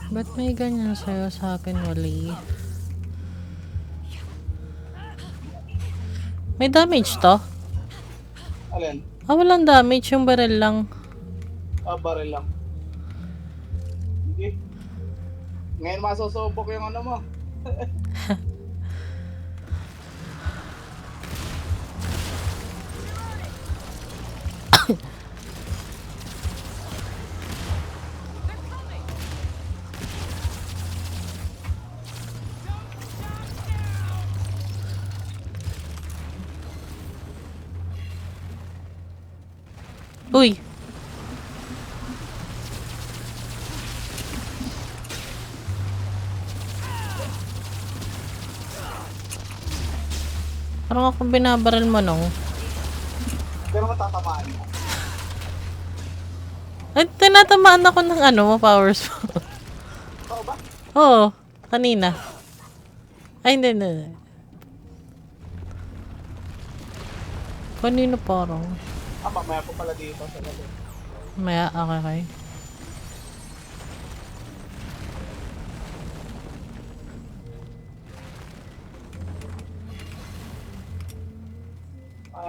Ba't may ganyan sa'yo? Sa akin, wali. May damage to? Alin? Ah, walang damage. Yung barrel lang. Baril lang. Sige. Ngayon masusubok yung ano mo. Uy! Parang ako binabaril mo nung. Pero matatamaan mo. Ay, tinatamaan ako ng ano mo, powers mo. Oo ba? Oo, kanina. Ay, hindi. Kanina parang. Mamaya po pala dito sa lalo. Maya, okay.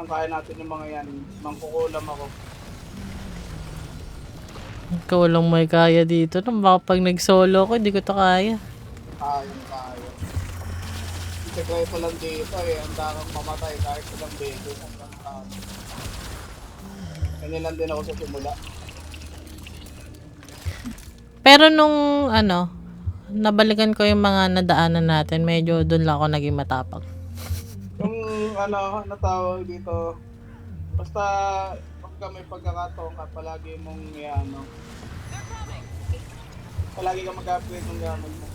Kaya natin yung mga yan. Mangkukulam ako. Ikaw lang may kaya dito. Nang baka pag nag-solo ko, hindi ko to kaya. Kaya. Sekreto lang dito eh. Ang dakang mamatay kahit ilang beses. Ganyan lang din ako sa simula. Pero nung, nabalikan ko yung mga nadaanan natin, medyo doon lang ako naging matapang. Yung natawag dito, basta pagka may pagkakataon ka, palagi mong palagi ka mag-upgrade ng gamit mo.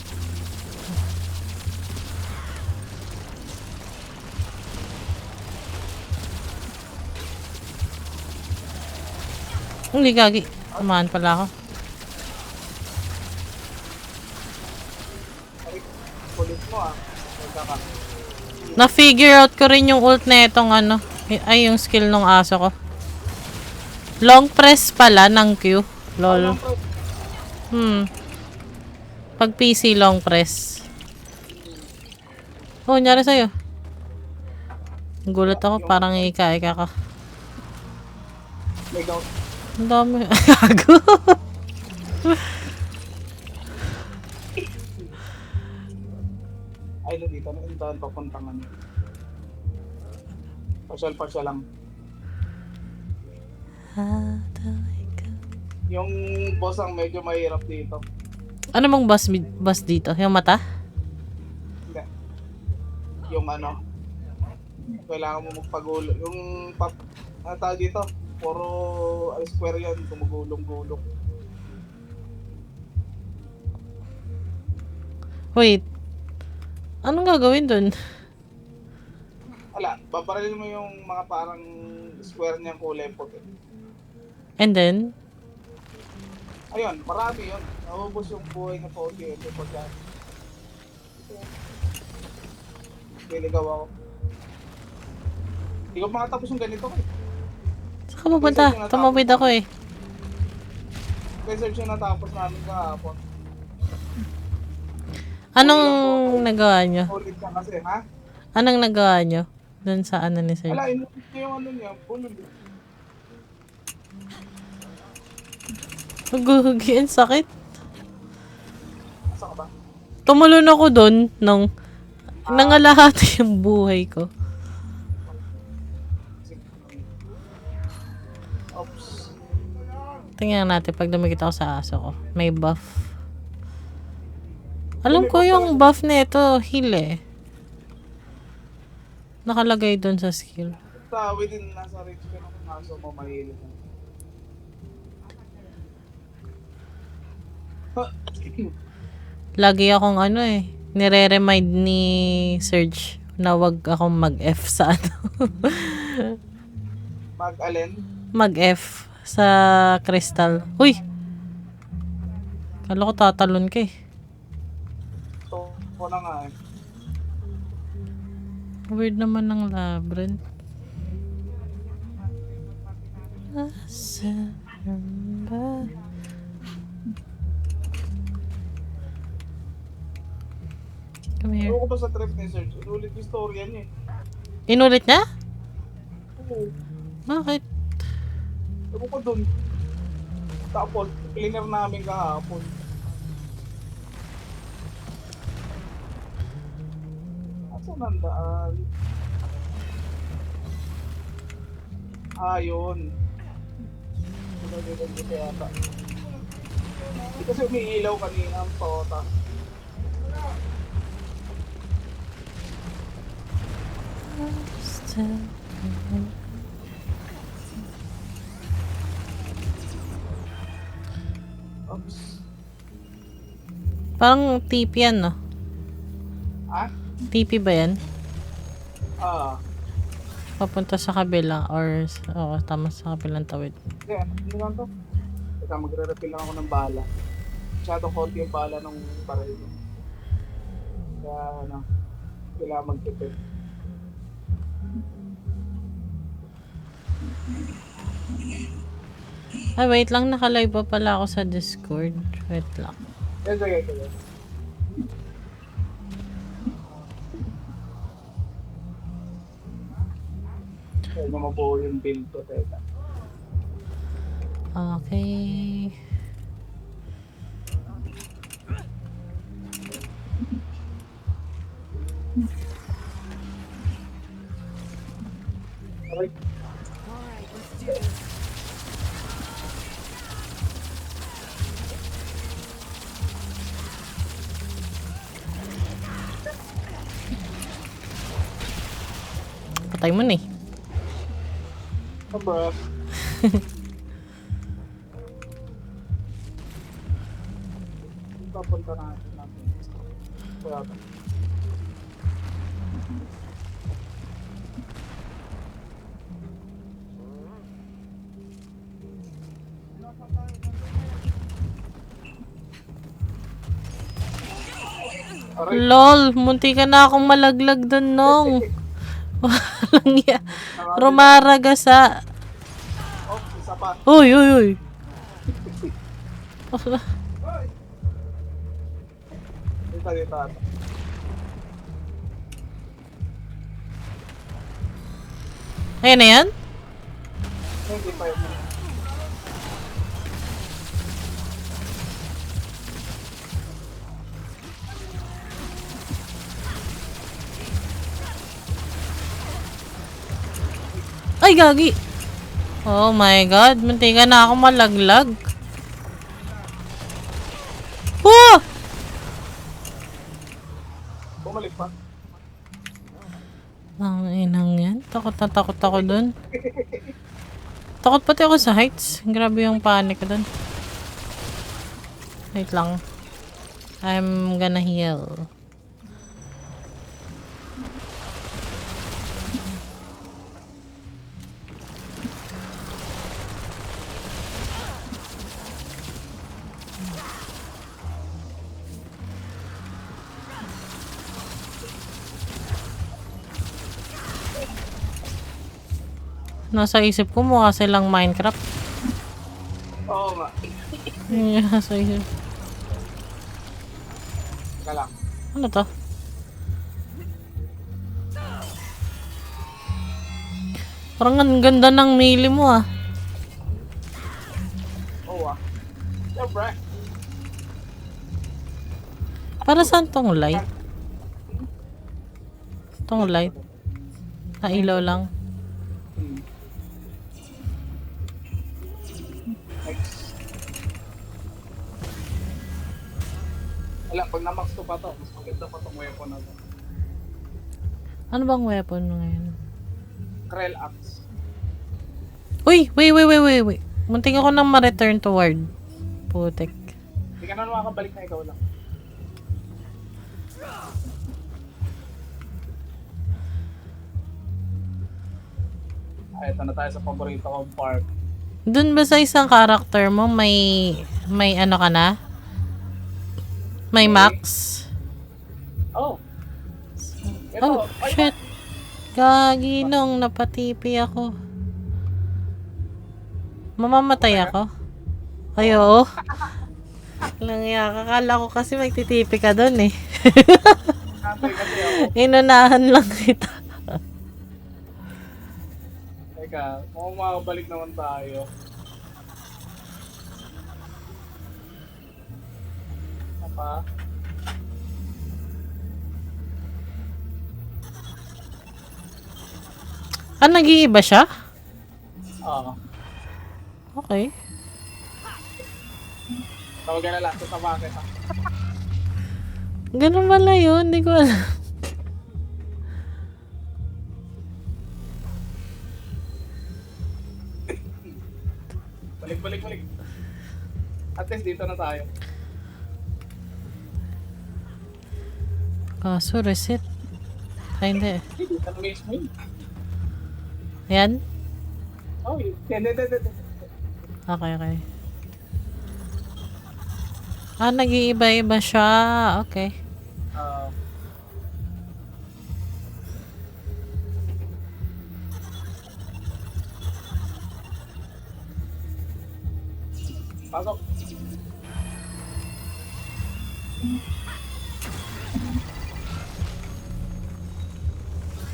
Hindi gagi. Samahan pala ako. Ay, kulit mo Pagkaka. Na-figure out ko rin yung ult na itong ay yung skill ng aso ko. Long press pala ng Q. Lol. Pag PC long press. Oh, nyari sa'yo. Gulat ako, parang ika-ika ka. May gout. Ang dami. Gago. Ay, dito na yung taon papuntang ano. Pasyal lang. Yung boss ang medyo mahirap dito. Ano bang boss dito? Yung mata? Hindi. Yung kailangan mo magpagulo. Yung tawag dito, puro square yan, gumugulong-gulong. Wait. Anong gagawin dun? Wala, babaralin mo yung mga parang square niyang kulay puti. And then? Ayun, marami yun. Naubos yung buhay na pogi. Ito pagka. Niligaw ako. Hindi ko makatapos yung ganito eh. Saan ka pupunta? Tumawid ako eh. Research yung natapos namin kahapon. Anong nagawa nyo? Ulit na kasi, ha? Anong nagawa nyo? Doon sa ni Sir? Wala, inulit niya yung niya. Bulol. Naguhugi, ang sakit. Asa ka ba? Tumalon ako doon nung nangalahati yung buhay ko. Oops. Tingnan natin pag dumikit ako sa aso ko. May buff. Alam ko yung buff na ito, heal eh. Nakalagay doon sa skill. Basta within nasa range ka ng aso mo, mahilig. Lagi akong nire-remind ni Serge na wag akong mag-F sa Mag-alin? Mag-F sa crystal. Uy! Kala ko tatalon ka eh. So, ko na nga eh. Weird naman ng labyrinth. Asan ba? ko ba sa trip ni Serge? Inulit yung storya niya eh. Inulit niya? Oo. Bakit? Ewan ko dun. Tapos, cleaner namin kahapon. Asan ang daan? Ah, yun. Dito yata. Kasi umiilaw kanina ang tota. Oops. Parang TP yan, no? Ah? TP ba yan? Ah. Papunta sa kabila or... Oo, tama sa kabilang tawid. Hindi, ano lang to? Teka, magre-refill lang ako ng bala. Masyadong konti yung bala ng baril. Kaya, ano, kailangan magtipid. Ay, wait lang. Nakalive pa pala ako sa Discord. Wait lang. Yes, sige. Kaya mabuo yung build ko, teka. Okay. Okay. Patay mo na eh. Oh, bro. Papunta natin. Wala ba? Aray. LOL! Munti ka na akong malaglag dun, nong. Walang ya. Rumaragasa. Oh, isa pa. Uy, uy, uy. Dito. Ayan na yan? Hindi pa yun. Ay, gagi. Oh my god. Munti ka na akong malaglag. Oh! Bumalik pa. Ang inang yan. Takot na takot ako dun. Takot pati ako sa heights. Grabe yung panic ko dun. Wait lang. I'm gonna heal. Nasa isip ko mukha silang Minecraft. Oo nga. Nasa isip. Teka lang. Ano to? Parang ang ganda ng melee mo ah. Oo ah. Siyempre. Para saan tong light? Tong light? Ilaw lang. Next. Wala, pag na-max to pa to, mas maganda pa tong weapon na to. Ano bang weapon mo ngayon? Krell Axe. Uy! Wait. Muntik ako nang ma-return to ward. Putik. Hindi ka na makakabalik na ikaw lang. Ay, ito na tayo sa paborito kong park. Dun ba sa isang character mo may ano ka na? May max? Oh! Ito, Oh, shit. Gagi nung napatipi ako. Mamamatay ako? Ay, oo. Lang ya, kakala ko kasi magtitipi ka dun eh. Nantay kasi ako. Inunahan lang kita. Teka, mukhang makabalik naman tayo. Apa? Ah, nag-iiba siya? Oo. Okay. Tawagan na lang. Sasama kita. Ganun pala yun. Hindi ko alam. Balik. At least dito na tayo. Kaso, reset. Ay, hindi. Dito na mismo yun. Ayan. Oh, hindi. Okay. Ah, nag-iiba-iba siya. Okay. Ah. Pasok.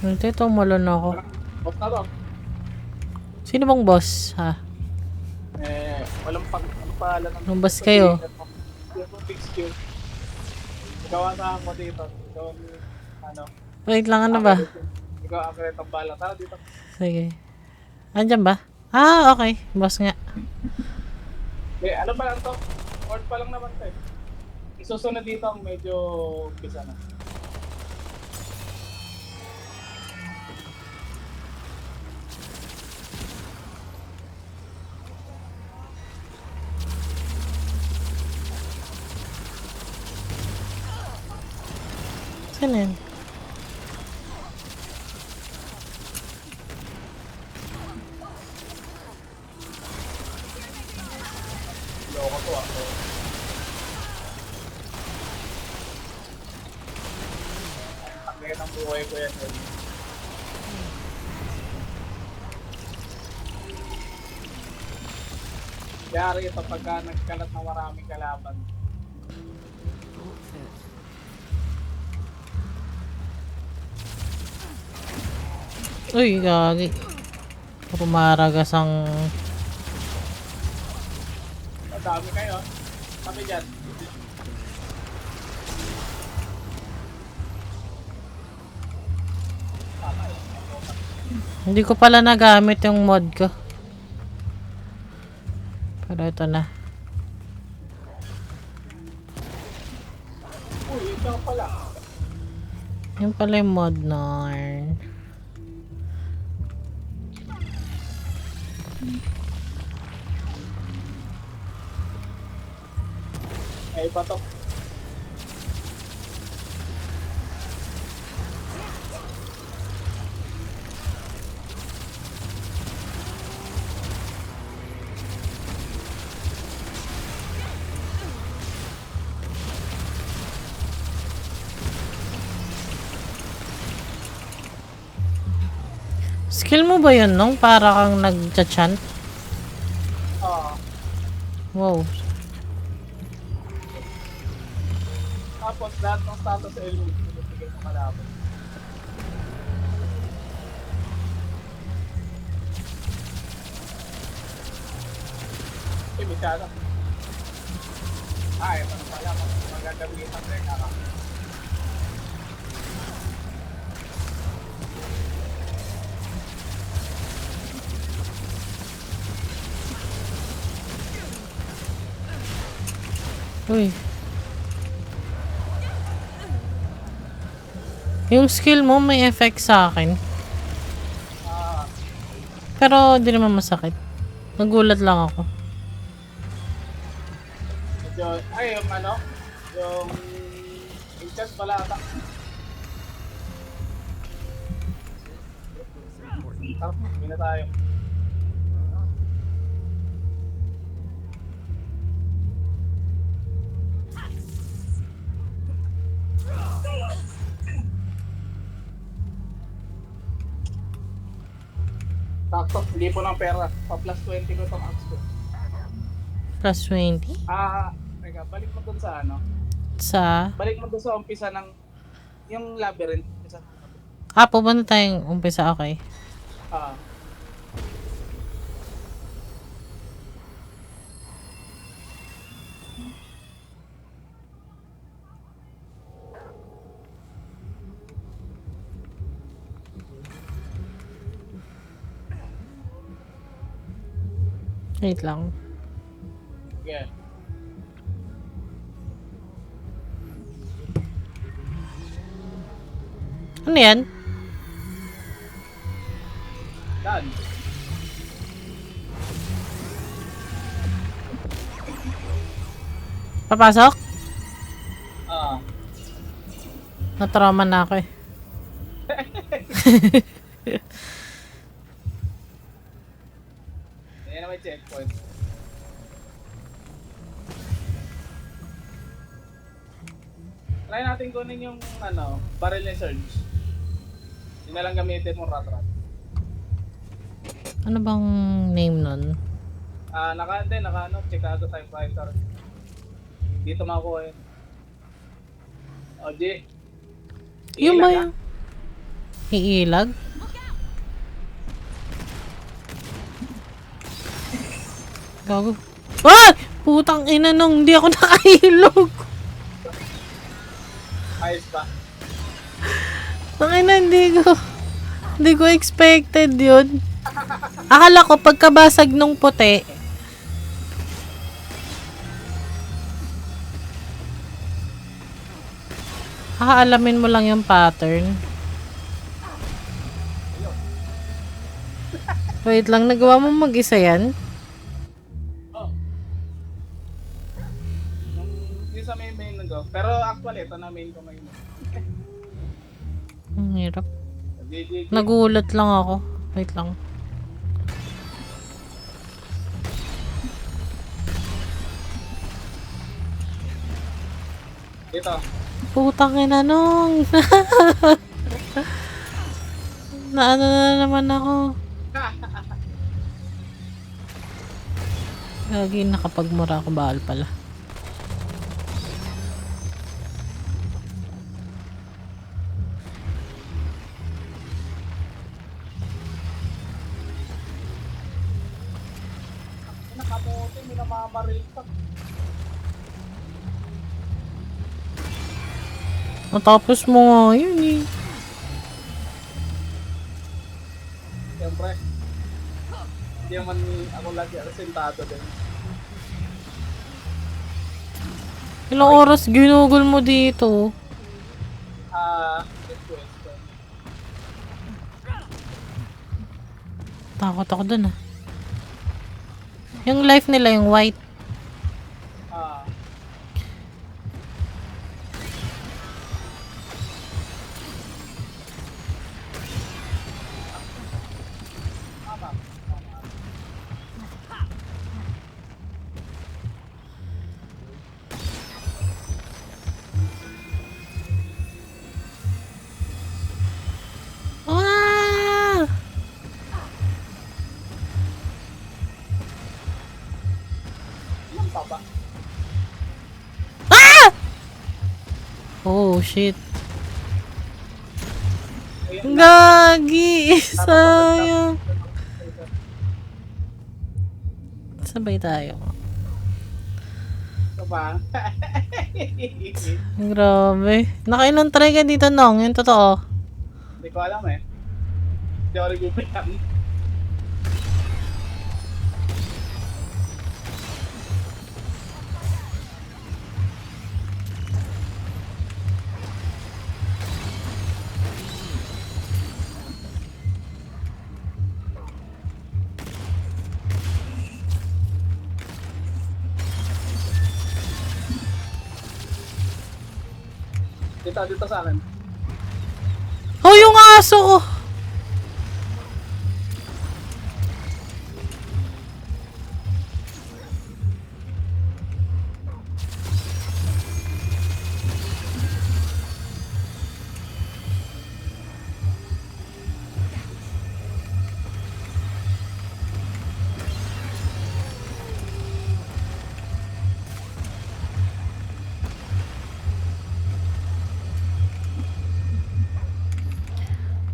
Hindi, tumulo na ako. Off na to. Sino bang boss? Ha? Walang ano pangalan ng Ang boss kayo? Yung fix queue. Ikaw ang mo dito. Ikaw ang, ano. Wait lang, ano ba? Ikaw ang ang bala. Tara dito. Sige. Andyan ba? Ah, okay. Boss nga. Ano pa lang to? Word pa lang naman to eh. Isusunod dito ang medyo umpisa na. Saan yun? Loko to ako. Ang gaya ng buhay ko yan eh. Yari ito pagka nagkalat na maraming kalaban. Uy, gagi. Rumaragas ang... Madami kayo. Kami dyan. Hindi ko pala nagamit yung mod ko. Pero ito na. Uy, ito pala. Yung pala yung mod na. Ay, iba to. Skill mo ba yun nung para kang nag-chant? Oo. Wow. Tapos lahat ng status sa element binibigay mo kalaban. Masyado. Ito na pala. Magagamitan rin ako. Uy. Yung skill mo may effect sa akin. Pero di naman masakit. Nagulat lang ako. Medyo, yung ano, yung chest pala ata. Hindi na tayo. Sakto, hindi po ng pera. Pa-plus 20 ko itong axe ko. Plus 20? Teka, balik mo dun sa ano? Sa? Balik mo dun sa umpisa ng Yung labyrinth. Isa. Pupunta tayong umpisa, okay. Ah. Wait lang. Yeah. Ano yan? Done. Papasok? Ah. Na-trauma na ako eh. Ayan na may checkpoint. Try natin kunin yung barrel ni Surge. Yun na lang gamitin mong rat-rat. Ano bang name nun? Chicago Typewriter. Dito makuha yun. O, G. Yung ba Iilag, yung... Iilag? Gago. Ah! Putang ina nung hindi ako nakahilog. Ayos ba? Tangina, hindi ko expected yun. Akala ko pagkabasag nung puti, alamin mo lang yung pattern. Wait lang, nagawa mo mag-isa yan? Oh. Yung sa main nag-go. Pero actually, ito na main ko ngayon. Ang hirap. GG. Nagulat lang ako. Wait lang. Dito. Putang ina nung. Naano na naman ako. Gagi, nakapagmura ako, bahal pala. Nakamote, minamamaril pa. Natapos mo nga yun eh. Siyempre. Hindi naman ako lagi resentado din. Ilang oras ginugol mo dito? Good question. Takot ako dun ah. Yung life nila, yung white. Ah! Ilang pa ba? Oh shit. Ayun, Gagi! Sayang. Sabay tayo. ito ba? Grabe. Nakailan try ka dito, Nong? Yung totoo. Hindi ko alam eh. Hindi ako nag-upitan. Dito sa akin. Oh, yung aso ko!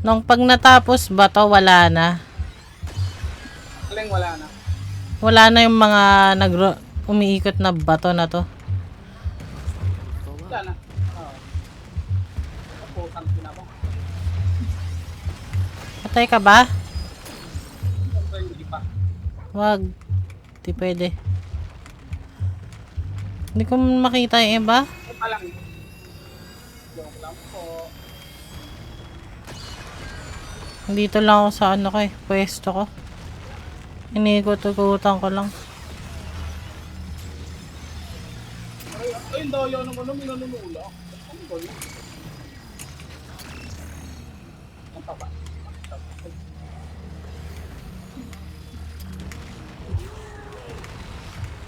Nung pag natapos ba to, wala na. Aling wala na. Wala na yung mga umiikot na bato na to. Wala na. Oo. Kaputang pinako. Patay ka ba? Siyempre hindi pa. Wag. Di pwede. Hindi ko makita yung iba. Ito pa lang. Joke lang po. Dito lang ako sa ano ko eh. Pwesto ko. Iniikot-ikutan ko lang. Ay, yung dayo ng ano, minanunula. Ano ba yun? Ang taba.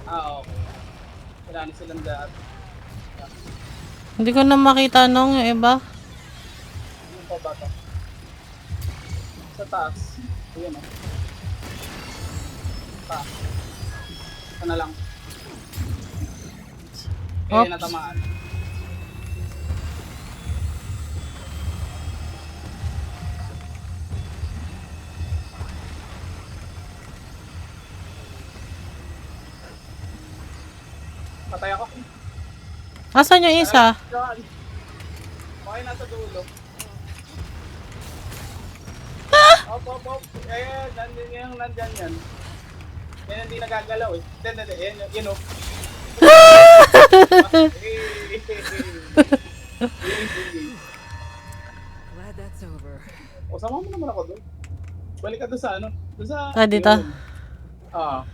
Okay. Wala na silang daan. Hindi ko na makita nung yung iba. Yung pa ba ito? Sa taas. Ayan o. Taas. Ito na lang. Oops. Natamaan. Patay ako. Asan yung isa? Okay, nasa dulo. Op. Nandyan yung nandyan yan. Yan hindi nagagalaw eh. Hindi. Yan o. Glad that's over. O, sama mo naman ako doon. Balik ka doon sa ano? Doon sa... Dito. yun. Ah.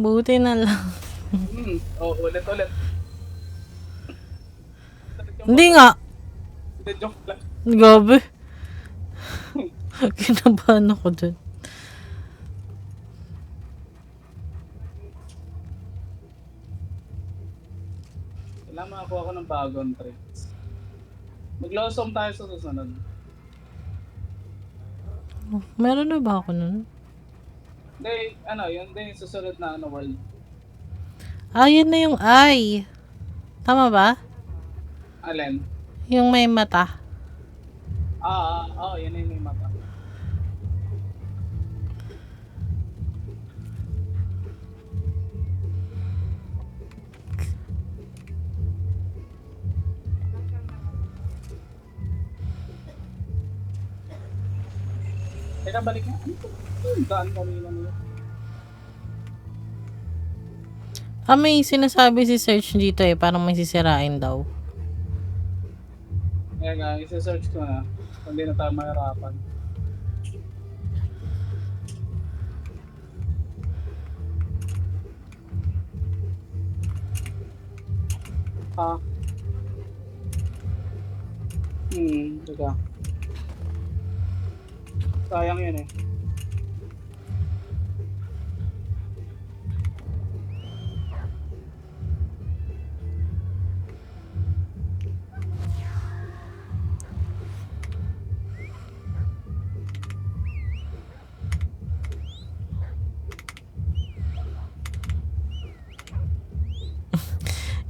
Buti na lang. Ulit. Hindi nga. Hindi, joke lang. Gabi. Kinabahan ako dun. Kailangan makakuha ko ng bagong tricks. Mag-lawsome tayo sa susunod. Meron na ba ako nun? Hindi, yun din yung susunod na world. Ah, yun na yung eye. Tama ba? Alin? Yung may mata. Yun yung may mata. Teka, balik na. Ano ito? Daan kanina niya. May sinasabi si Search dito eh. Parang may sisirain daw. Kaya nga, isa-search ko na. Hindi na tayo mahirapan. Teka. Sayang yun eh.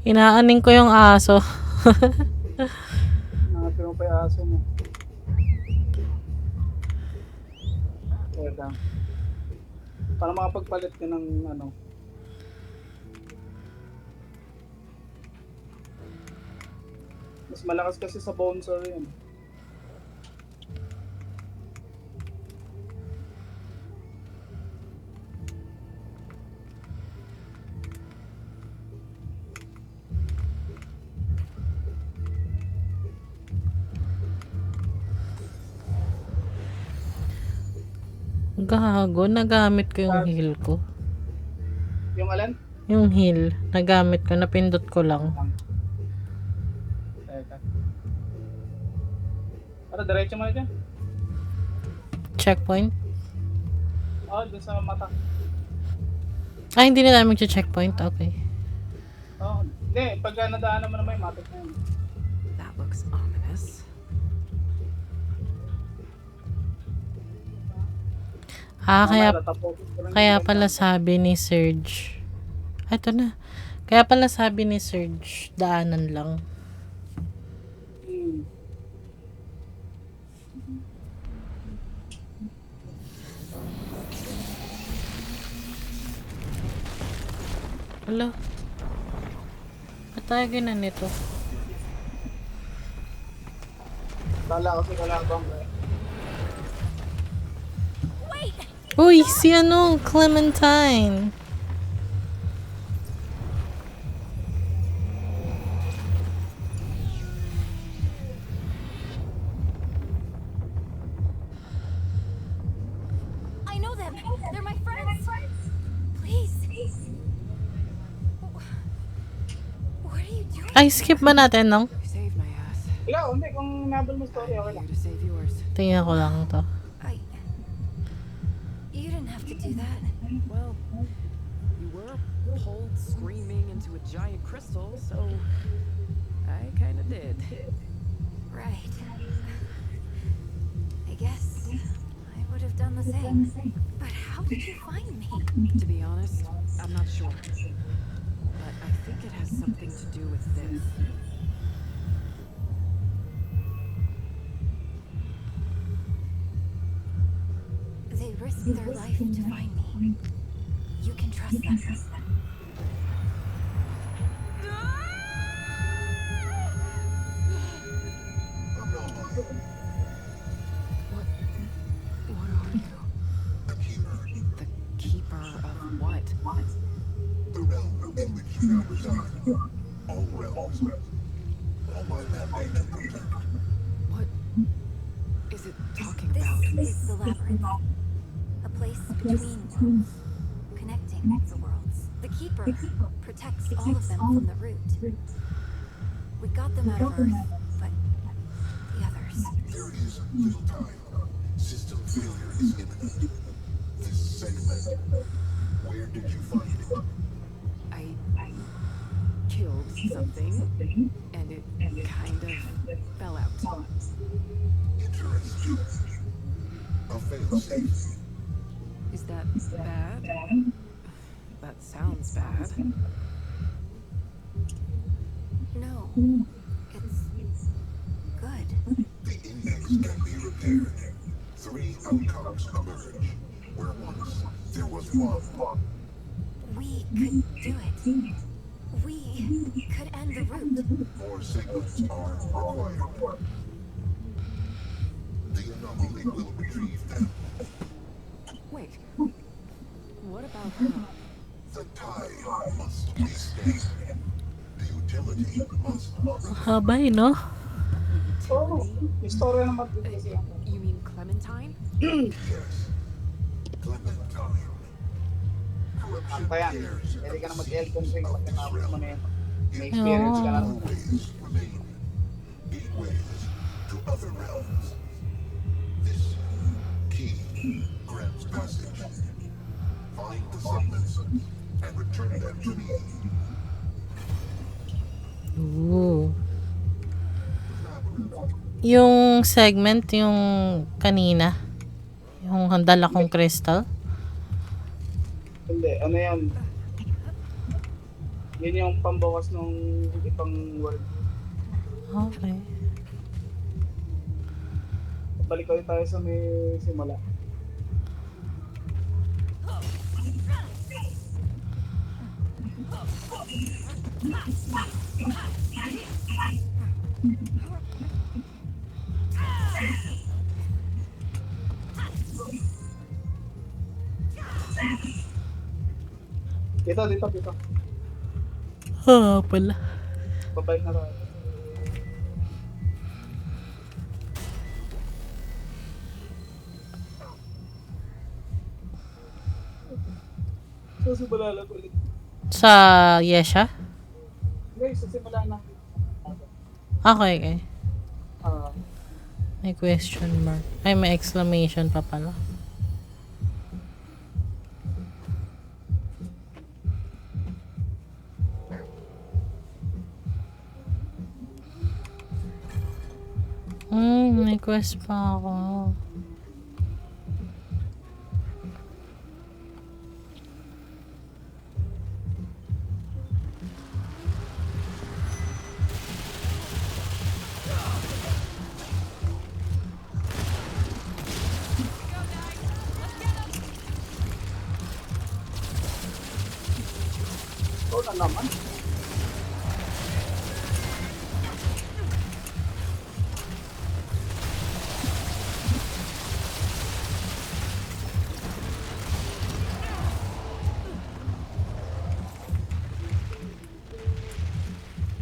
Inaaning ko yung aso. Nakapin mo pa yung aso mo. Teka. Para makapagpalit ka ng mas malakas kasi sa bouncer yun. Gago, nagamit ko yung heal ko. Yung alin? Yung heal, nagamit ko, napindot ko lang. Teka. Para diretso mo na dyan. Checkpoint? Dun sa mata. Hindi na tayo mag-checkpoint. Okay. Hindi. Pagka nadaanan mo naman yung matik na yun. That looks ominous. Kaya, Mamaya tatapusin ko lang kaya yung pala kwento. sabi ni Serge. Eto na. Kaya pala sabi ni Serge, daanan lang. Hmm. Hala. Ba't tayo ginanito? Kala kasi kalabang eh. Uy, si ano? Clementine. I know them. They're my friends. Please. What are you doing? Ay, skip ba natin, no? You saved my ass. Ikaw, hindi. Kung nabal mo story, okay I'm lang. here to save yours. Tingnan ko lang to. You didn't have to do that. Well, you were pulled screaming into a giant crystal, so I kinda did. Right. I guess I would have done the same. But how did you find me? To be honest, I'm not sure. But I think it has something to do with this. They risked their life to find me. You can trust them. What are you? The keeper of what? The realm in which you now reside. All realms. All my mandate to protect. What is it talking This about? is the labyrinth. A place between worlds, connecting the worlds. The Keeper protects all of them from the root. We got them out of Earth, but the others. There is little time. System failure is imminent. This segment. Where did you find it? I killed something, and it kind of fell out. Interesting. A failsafe. Is that bad? That sounds bad. No, it's good. The index can be repaired. 3 outcomes emerge. Where once there was one. We could do it. We could end the root. More signals are required. The anomaly will retrieve them. Wait. What about her? The tide must be stayed. The utility must Haba eh, no? Oo. Istorya naman din kasi ako. You mean Clementine? yes. Clementine. Corruption Antayan. dares Pwede ka na at the mag-Elden Ring seams of this pagkatapos mo na realm. yun. May experience ka na. Always remain gateways to other realms. This key grants passage. Find the segments and return them to me. Ooh. Yung segment, yung kanina. Yung dala kong crystal. Hindi, ano yan? Yun yung pambawas ng ibang world. Okay. Balik ulit tayo sa may simula. Dito. Pala. Babalik na tayo. So, simula lang ulit. Sa Yesha? Guys, simula na. Okay. Ah, May question mark. Ay, may exclamation pa pala. May quest pa ako. Ikaw na naman.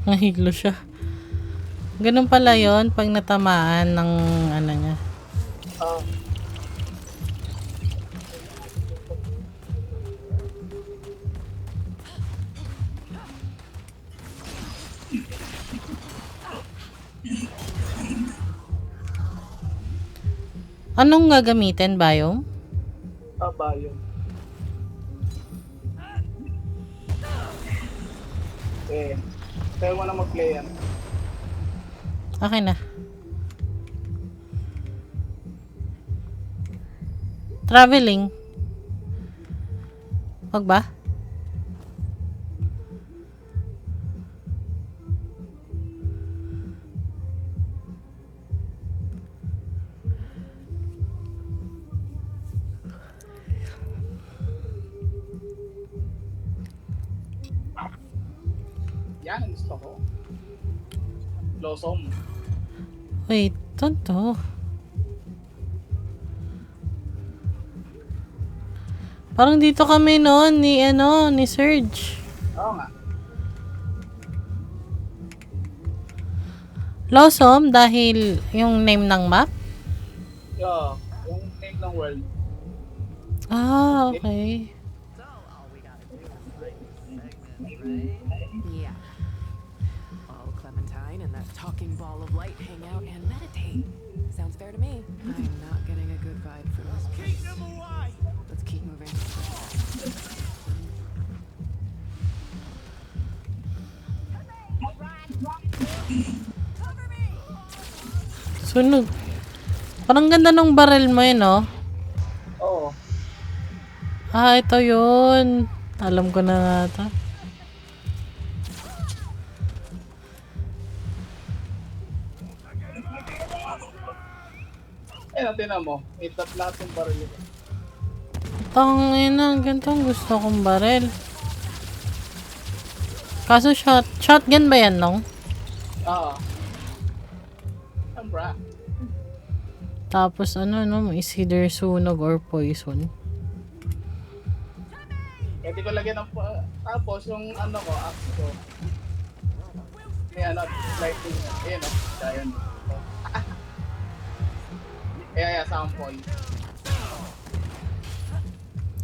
Nahilo siya. Ganun pala yon pag natamaan ng ano niya. Ah. Anong gagamitin, Biome? Ba yun? Kaya mo na mag-play yan. Okay na. Traveling. Wag ba? Yan ang gusto ko. Blossom. Wait, tonto. Parang dito kami noon ni Serge. Oo nga. Blossom dahil yung name ng map? Yo, yung name ng world. Ah, okay. Yeah. Oh, Clementine and that talking ball of light hang out and meditate. Sounds fair to me. I'm not getting a good vibe from this place. Let's keep moving. Sunog. Parang ganda ng barrel mo yun, oh. Oo. Ah, ito yun. Alam ko na nga ito. Tinan mo. Itat lahat yung baril ito. Tangina, ganito ang gusto kong barrel. Kaso shotgun ba yan, nong? Oo. Sambra. Tapos ano, is either sunog or poison. Pwede ko lagyan ng tapos yung ano ko, axe ko. May ano, lighting. Ayan o. Ayan. Kaya sample.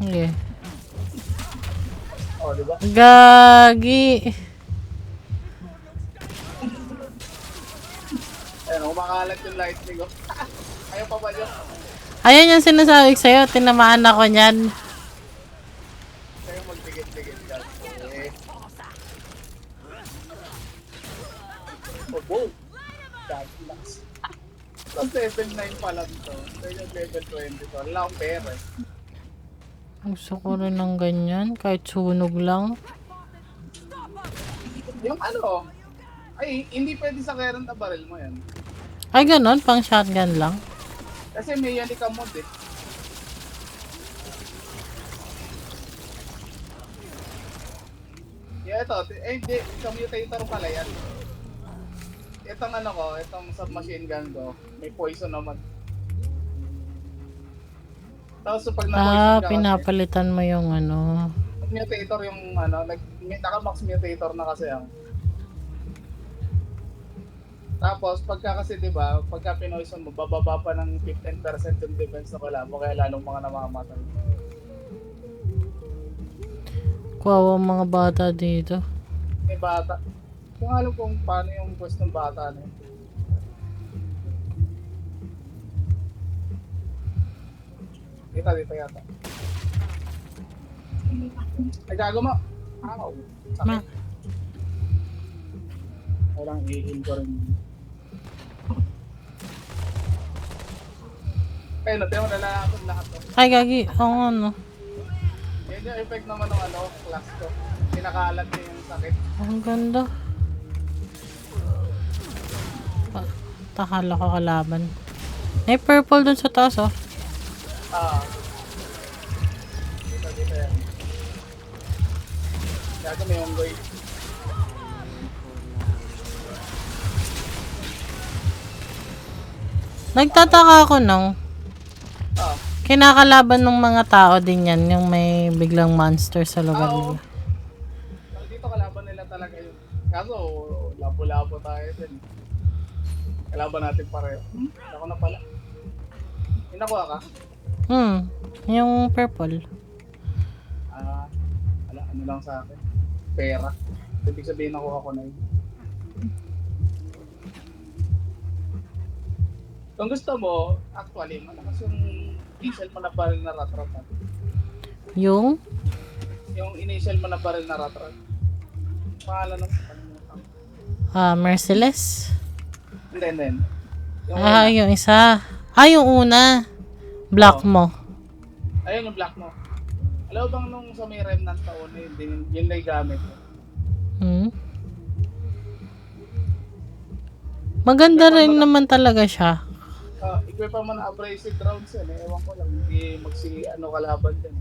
Okay. O, diba? Gagi. Ayan, kumakalat yung lightning ko. Ayaw pa ba yun? Ayan yung sinasabi ko sa'yo. Tinamaan ako niyan. Kayo magdikit-dikit ka. Oh, boom! Plus level 9 pa lang to. So yung level 20 to. Wala akong pera eh. Gusto ko rin ng ganyan. Kahit sunog lang. Yung ano, ay hindi pwede sa current na barrel mo yan. Ay, ganon. Pang shotgun lang. Kasi may yanika mod eh. Yeah, ito. Hindi. Commutator pala yan. Itong ano ko, itong submachine gun ko, may poison naman. Tapos pag na-poison ka Pinapalitan mo yung ano. kasi, mutator yung ano, naka-max mutator na kasi ang. Tapos pagka kasi 'di ba, pagka pinoison mo, bababa pa ng 15% yung defense na kalabo, kaya lalong mga namamatay. Kuwawa mga bata dito. May bata. Kung alam kung paano yung quest ng bata na yun. Dito yata. Ay, gago mo. Ow. Ma. Sakit. Walang i-heal ko rin. Ayun, natin mo nalalakot lahat. Ay, gagi. Oo, ano. Yan yung effect naman ng ano, class ko. Pinakalat niya yung sakit. Ang ganda. Takala ko kalaban. May purple dun sa taas, oh. Dito yan. Gago may unggoy. Nagtataka ako nung Ah, kinakalaban ng mga tao din yan, yung may biglang monster sa lugar oo. nila. Dito kalaban nila talaga yun. Kaso, labo-labo tayo din. Kalaban natin pareho. Ako na pala. Inakuha ka? Yung purple. Ah, ano lang sa akin. Pera. Ibig sabihin nakuha ko na yun. Kung gusto mo, actually, malakas yung initial mo na baril na rat-rat. Yung? Yung initial mo na baril na rat-rat. Pangalan ng kalimutan. Merciless? Hindi. Yung Yung isa. Yung una. Black mo. ayun yung black mo. Alam mo bang nung sa may remnant taon na yun na yung gamit mo? Maganda rin naman talaga siya. Equipa mo na abrasive rounds yan eh. Ewan ko lang, hindi kalaban din.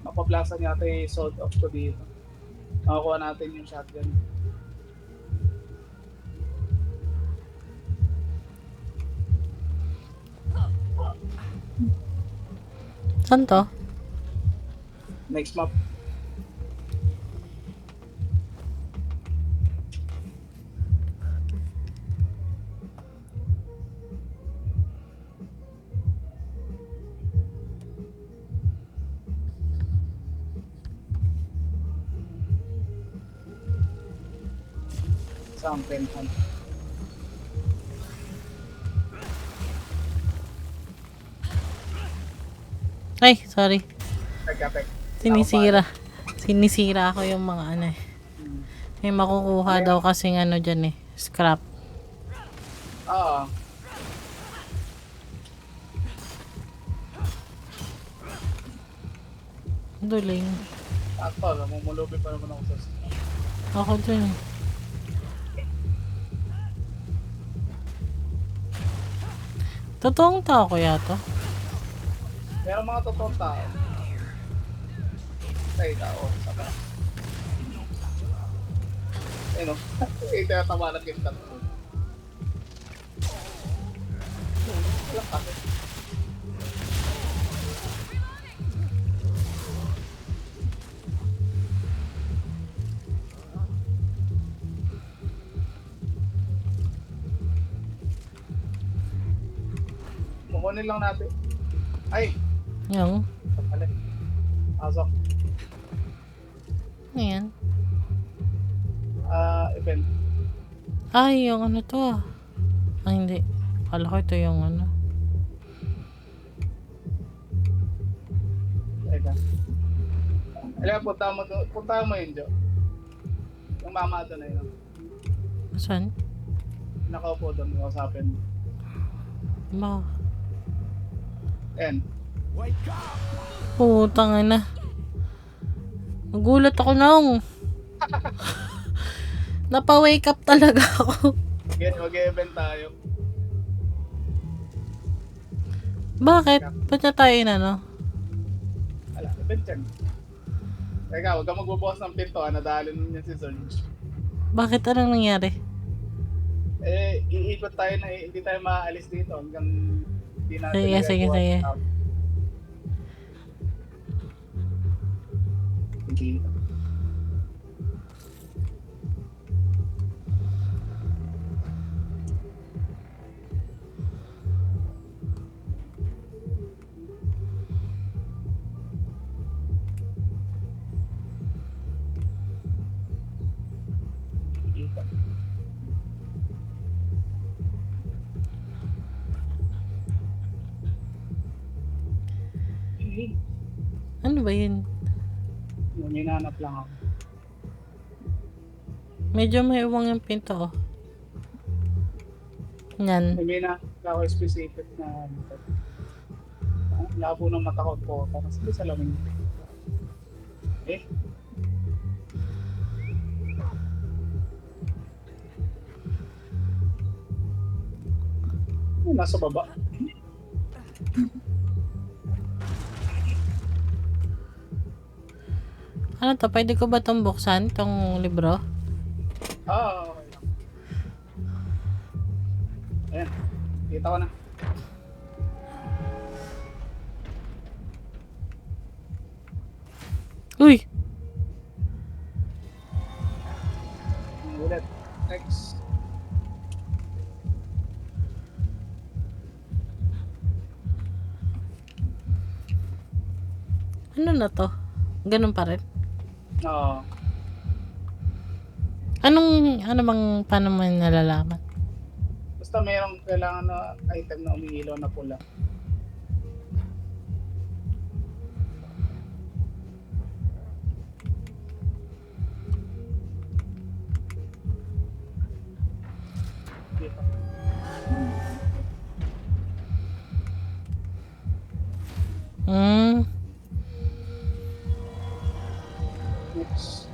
Mapablasan yata yung sword off ko dito. Makakuha natin yung shotgun. Saan to? Next map. Sound hunt. Ay, sorry. Nagkapek. Sinisira ako yung mga ano eh. May makukuha daw kasing ano dyan eh. Scrap. Oo. Duling. Sakto, namumulubi pa naman ako sa Ako dun. Totoong tao ko yata. Pero mga totoong tao. Ay, tao. Saka. Ayun o. Ito yung tawanan yung tatlo. Walang kasi. Kukunin lang natin. Ay! Yung. Pagpala. Pasok. Ano yan? Event. Yung ano to ah. Hindi. Kala ko ito yung ano. Teka. Alam, punta mo yun, Jo. Yung mama doon na yun. Saan? Nakaupo doon, kausapin mo. Ba? Ayan. Putang ina. Nagulat ako nung. Napa-wake up talaga ako. Mag-event tayo. Bakit? Ba't na tayo inano? Wala, event yan. Teka, huwag kang magbubukas ng pinto, nadalin mo niya si Surge. Bakit? Anong nangyari? Iikot tayo na hindi tayo maaalis dito hanggang hindi natin Sige. Hindi. Ano ba yun? Minanap lang ako. Medyo may uwang yung pinto oh. Yan. May minanap ako specific na labo ng mata ko po. Tapos sa salamin. Nasa baba. Ano to? Pwede ko ba itong buksan? Itong libro? Okay lang. Ayan. Kita ko na. Uy! Ulit. Next. Ano na to? Ganun pa rin. Oo. Ano bang, paano mo nalalaman? Basta mayroong kailangan na item na umiilaw na pula. Dito. Hmm. Next.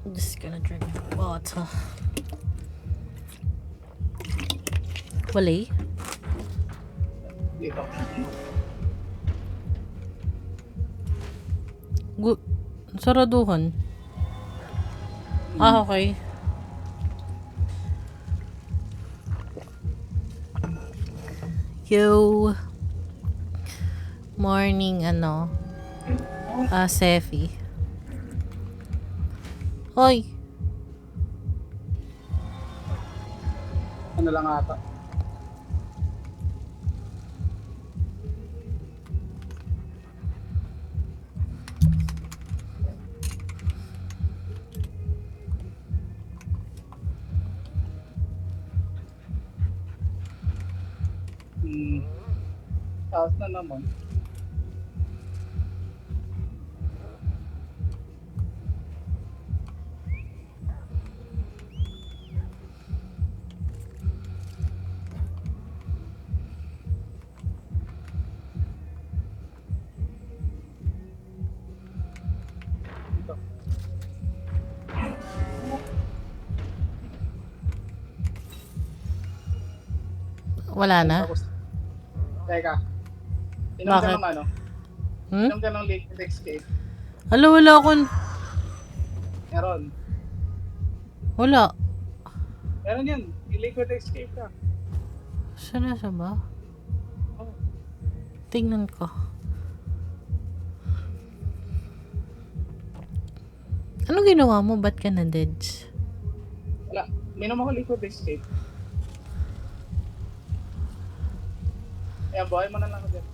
I'm just gonna drink water. Wali? Dito. Saraduhan. Ah, okay. Yo. Morning, Sefi. Hoy. Ano lang ata. Taas na naman. Dito. Wala na? Tapos, teka. Inom ka Bakit? ng ano? Hmm? Inom ka ng liquid escape. Alo, wala akong... Meron. Wala. Meron yan. Yung liquid escape ka. Saan na siya ba? Oh. Tingnan ko. Ano ginawa mo? Ba't ka na-deads? Wala. Minom ako liquid escape. Ayan, buhay mo na lang ako dyan.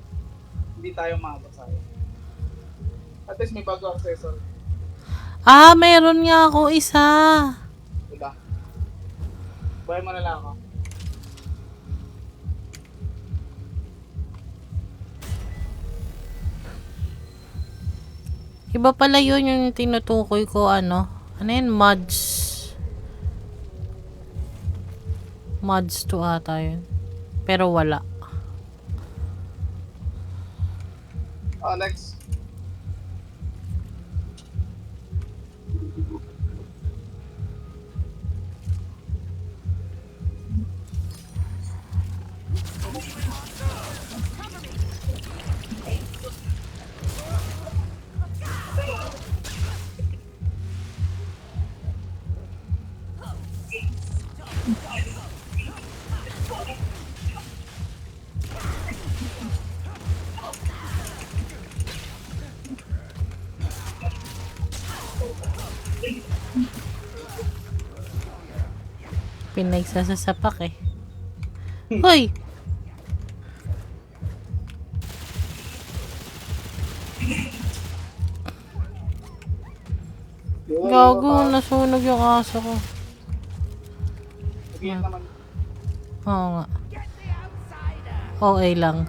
Hindi tayo maabot sa'yo. At least may bago accessory. Ah, meron nga ako isa. Diba? Buhay mo na lang ako. Iba pala yun yung tinutukoy ko, Ano yun? Mods. Mods 2 ata yun. Pero wala. Oh, next. Pinagsasasapak eh. Hoy! Gago, nasunog yung aso ko. Sige naman. Oo nga. OA lang.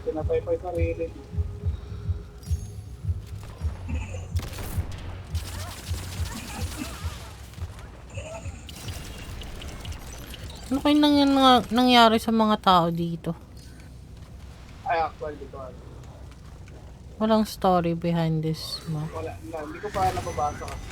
Pinatay pa yung sarili. Ano kayo nangyari sa mga tao dito? Ay, actually, dito. Walang story behind this, ma. Wala, hindi ko pa nababasa kasi.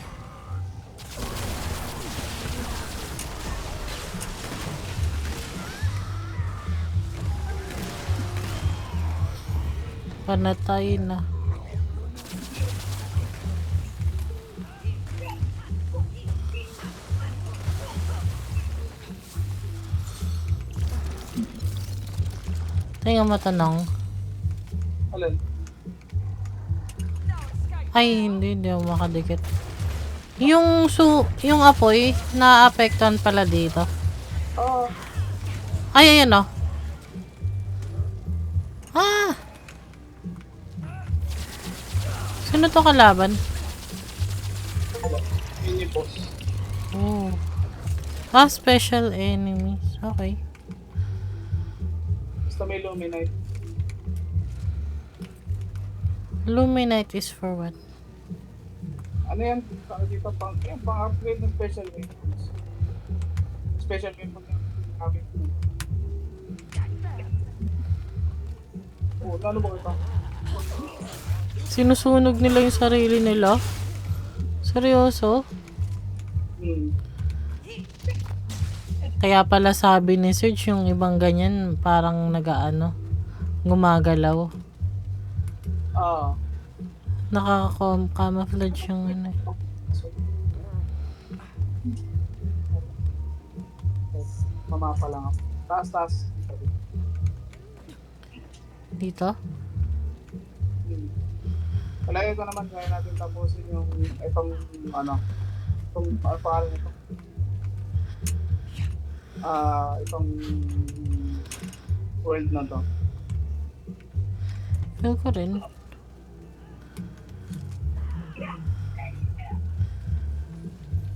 Panatay na. Tingnan mo tanong. Alin? Ay, hindi ako makadikit. Yung apoy, naapektuhan pala dito. Oo. Ay, ayan o. Ah! Sino to kalaban? Mini boss. Oh. Ah, special enemies. Okay. Basta may luminite. Luminite is for what? Ano yan? Saka dito pang-upgrade ng special weapons. Special weapons yung gamit mo. Oh, ano ba ito? Sinusunog nila yung sarili nila? Seryoso? Kaya pala sabi ni Serge yung ibang ganyan parang gumagalaw. Ah. Nakaka-camouflage yung ano. Mamapa lang ako. Taas. Dito? Palagi ko naman kaya natin tapusin yung itong pangalan ito. Itong world na to. Feel ko rin.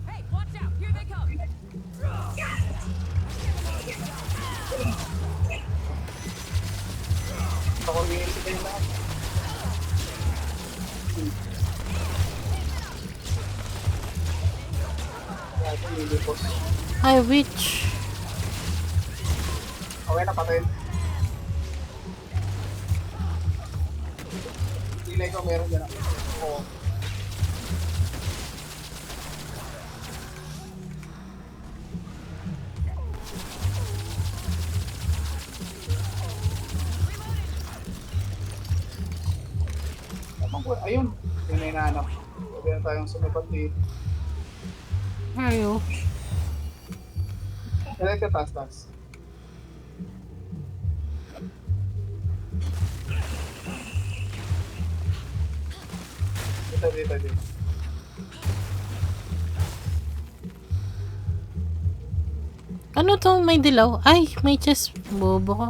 Hey, watch out! Here they come! Ako rin kayo lahat. Kaya ito yung boss. Ay, witch. Okay na, patayin. Delay ko meron dyan. Oo. Ayun, yun na hinahanap. Pwede na tayong sumipat dito. Ayo. Kaya ka taas. Dito. Ano to? May dilaw? Ay, may chest. Bobo ko.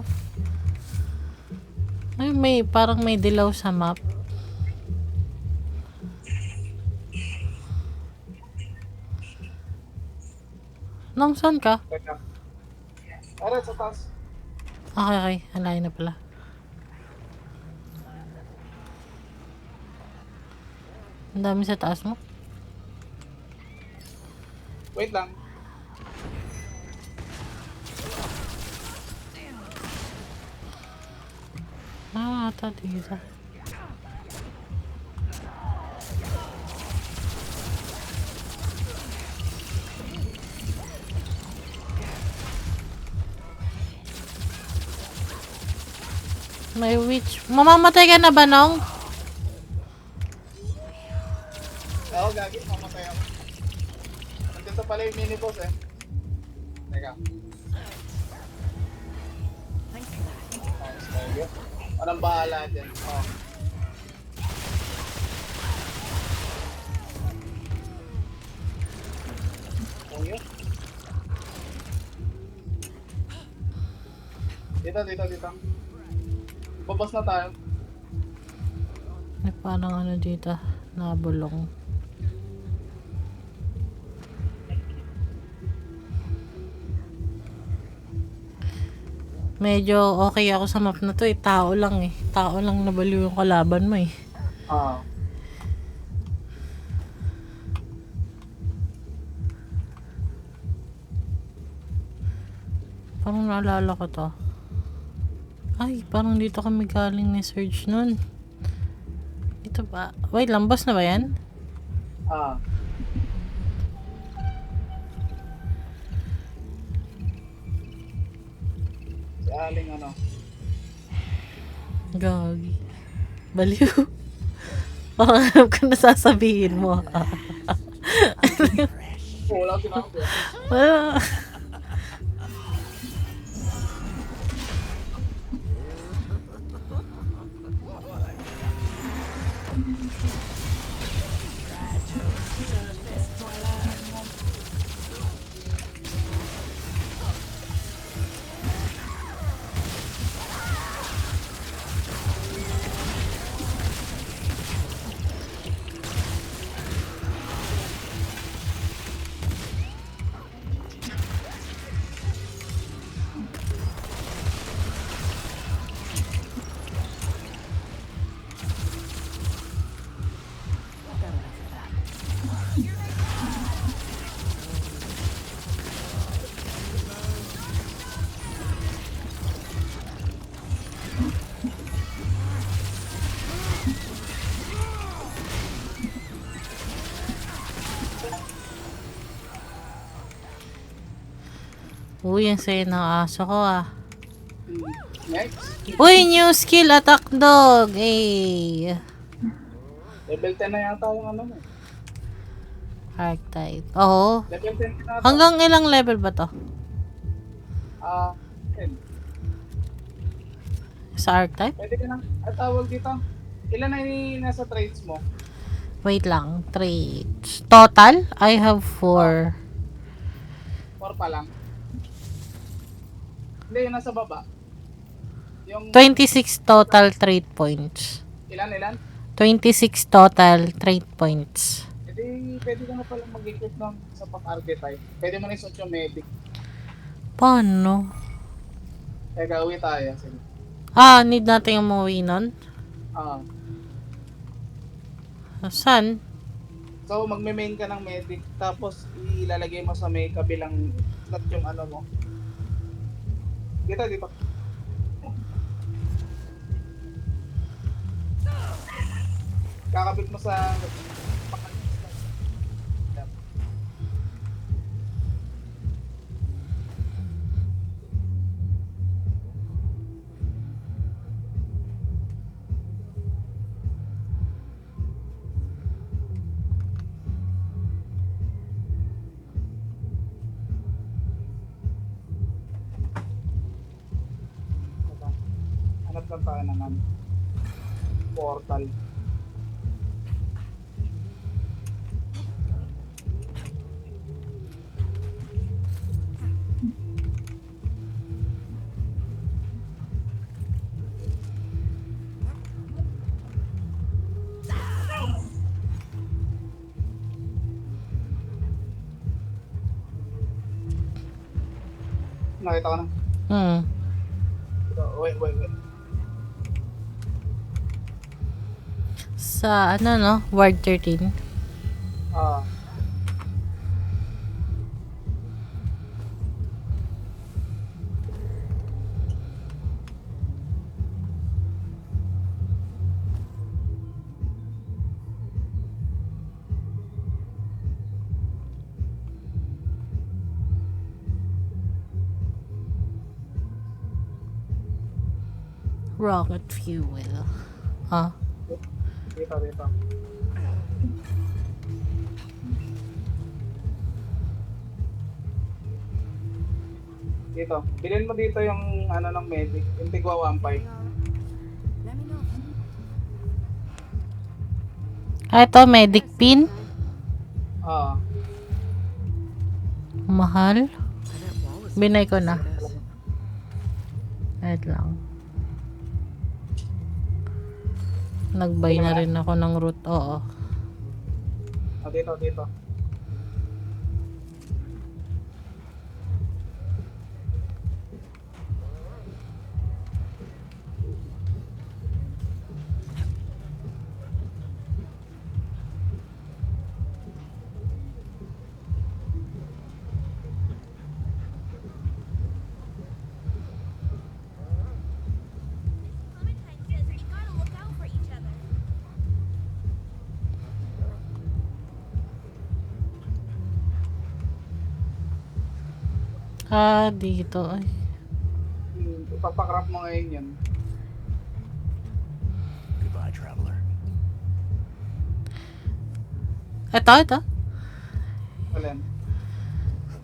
Ay, parang may dilaw sa map. Nang saan ka? Teka. Ara, sa taas. Okay. Alayin na pala. Ang dami sa taas mo. Wait lang. Ata dito. May witch. Mamamatay ka na ba, Nong? Oo, gagi. Mamatay ako. Nandito pala yung mini boss eh. Teka. Nice. Anong bahala dyan? Oh. Kung yun? Dito. Babas na tayo. May parang ano dito, nabulong. Medyo okay ako sa map na to eh. Tao lang eh. Tao lang nabaliw yung kalaban mo eh. Ah. Parang naalala ko to. Ay, parang dito kami galing ni Surge nun. Dito ba? Wait, lambas na ba yan? Ah. Si Aling ano. Gagi. Baliw. Pangarap ko na sasabihin mo. Wala sinabi. Wala. Uy, ang saya ng aso ko ah. Next. Uy, new skill, attack dog. Eh. Level 10 na yata yung ano mo. Archetype. Oo. Level 10 na ata. Hanggang ilang level ba to? Ah, 10. Sa archetype? Pwede ka na. At tawag dito. Ilan na yung nasa trades mo? Wait lang. Traits. Total? I have 4. 4 pa lang. Hindi, yung nasa baba. Yung 26 total trait points. ilan? 26 total trait points. Pwede ka na palang mag-equip ng sa pang-archetype. Pwede mo na isuot yung medic. Paano? Teka, uwi tayo. Sige. Ah, need natin umuwi nun? Ah. Saan? So, magme-main ka ng medic. Tapos, ilalagay mo sa may kabilang slot yung ano mo. Dito. Kakabit mo sa hanap lang tayo ng ano, portal. Nakita ko na. Wait. Sa ano no? Ward 13. Ah. Rocket fuel. Ah. Dito. Dito. Bilhin mo dito yung ano ng medic. Yung tigwa 1.5. Let me know. Ah, ito, medic pin. Ah. Mahal. I bet Wallace Binay ko na. would say this. Wait lang. Nag-buy na rin ako ng root. Oo. Dito. Clementine says we gotta look out for each other. Dito. Ay. Ipapakrap mo ngayon yan. Goodbye, traveler. Ito. Alin?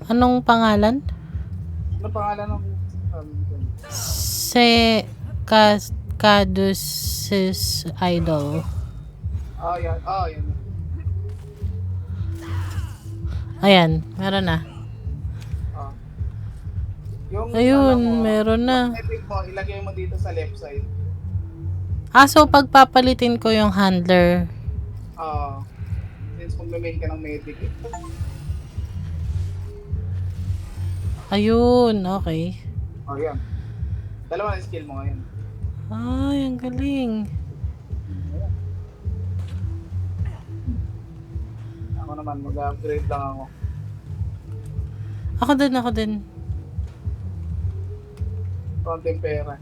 Anong pangalan? Ano pangalan ng Se Caduceus Idol. yan. Ayan, meron na. Yung Ayun, ano mo, meron na. epic mo, ilagay mo dito sa left side. So pagpapalitin ko yung handler. Since kung may ka ng medic. Ayun, okay. Yan. Dalawa na skill mo ngayon. Ay, ang galing. Ako naman, mag-upgrade lang ako. Ako din. Konting pera.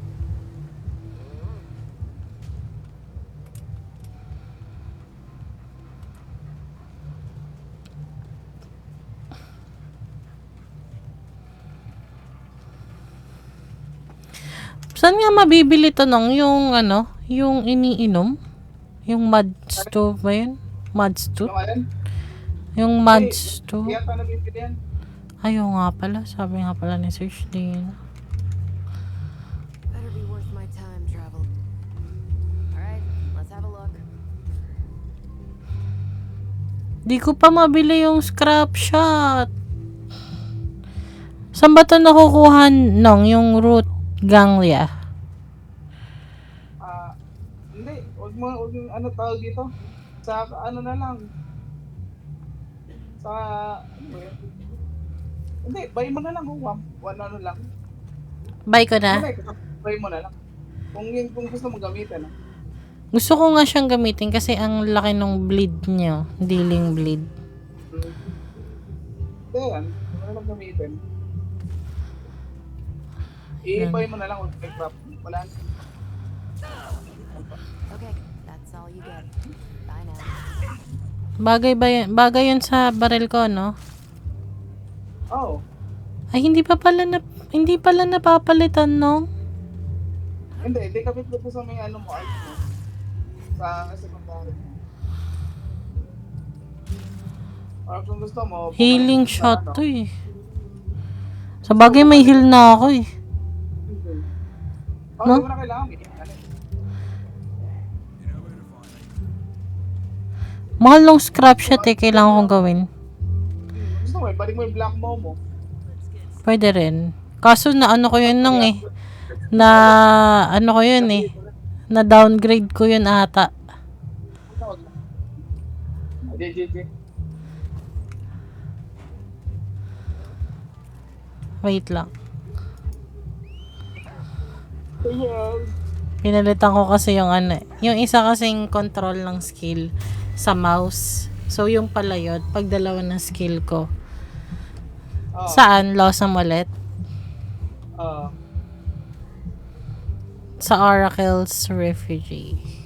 Saan nga mabibili to nung yung yung iniinom? Yung mud stew ba yun? Mud stew? Yung alin? Yung mud stew? Di ata nabibili yan. Ayaw nga pala. Sabi nga pala ni Search din. Better be worth my time, travel. Alright, let's have a look. Di ko pa mabili yung scrap shot. Saan ba ito nakukuha nung yung root ganglia? Hindi. Huwag mo, ano tawag dito? Sa, ano na lang. Sa, ano ba yun? Hindi, buy mo na lang. One ano lang. Buy ko na. Buy mo na lang. Kung gusto mo gamitin. Gusto ko nga siyang gamitin kasi ang laki ng bleed niya. Dealing bleed. Hindi yan. Ano lang gamitin. I-buy mo na lang. Wala na. Okay, that's all you get. Bye now. Bagay yun sa baril ko, no? Oh. Ay, hindi pala napapalitan, no? Hindi kapit ko sa may ano mo. Ice mo. Sa secondary mo. Or kung gusto mo. Healing pumunta sa shot ano. to eh. Sa bagay may heal na ako eh. Oh, No? hindi mo na kailangan. Mahal ng scrap shot eh. Kailangan kong gawin. Gusto mo, balik mo yung black mo. Pwede rin. Kaso na ano ko yun nung eh. Na ano ko yun eh. Na downgrade ko yun ata. JJJ. Wait lang. Pinalitan ko kasi yung yung isa kasing control ng skill sa mouse. So yung pala yun, pag dalawa ng skill ko. Oh. Saan? Lawsome ulit? Sa Oracle's Refugee.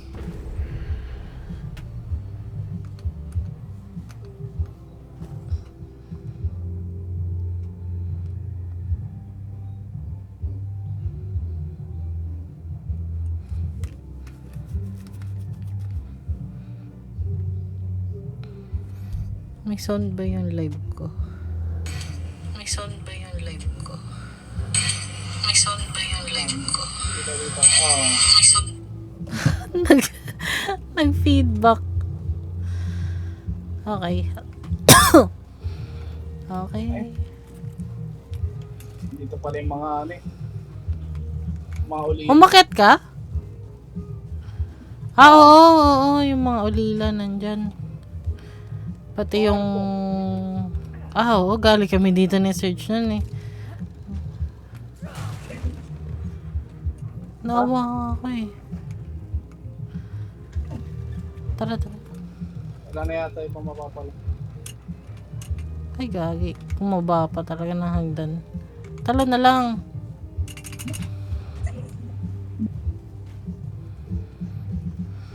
May sound ba yung live ko? May sound ba yung live ko? May sound ba yung live ko? May sound... Nag-feedback. Okay. Okay. Dito pala yung mga ano eh. Mga uli. Umakyat ka? Ah, oo, yung mga ulila nandyan. Pati yung... Ah, oo, galing kami dito ni Serge nun eh. Naawa ako eh. Tara. Wala na yata yung pamapapala. Ay, gagi. Bumaba pa talaga ng hagdan. Talo na lang.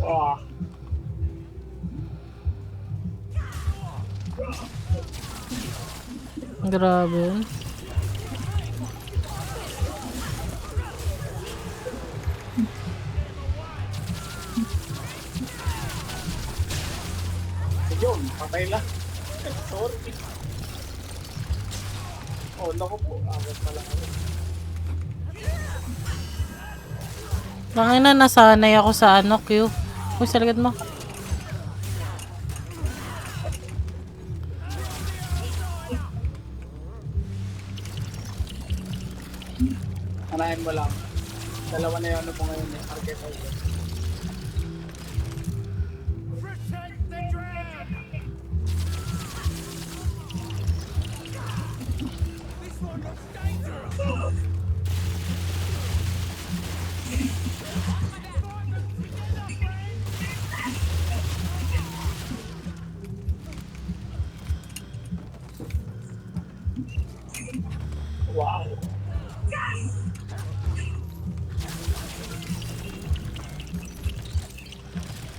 Ah. Grabe yun. Yun, patay lang. Sorry. Oh, naku po. Agad pala ako. Nakina, nasanay ako sa ano, Q. Uy, sa likod mo. Anahin mo lang. Dalawa na yun ano po ngayon eh. Archetype. Wow.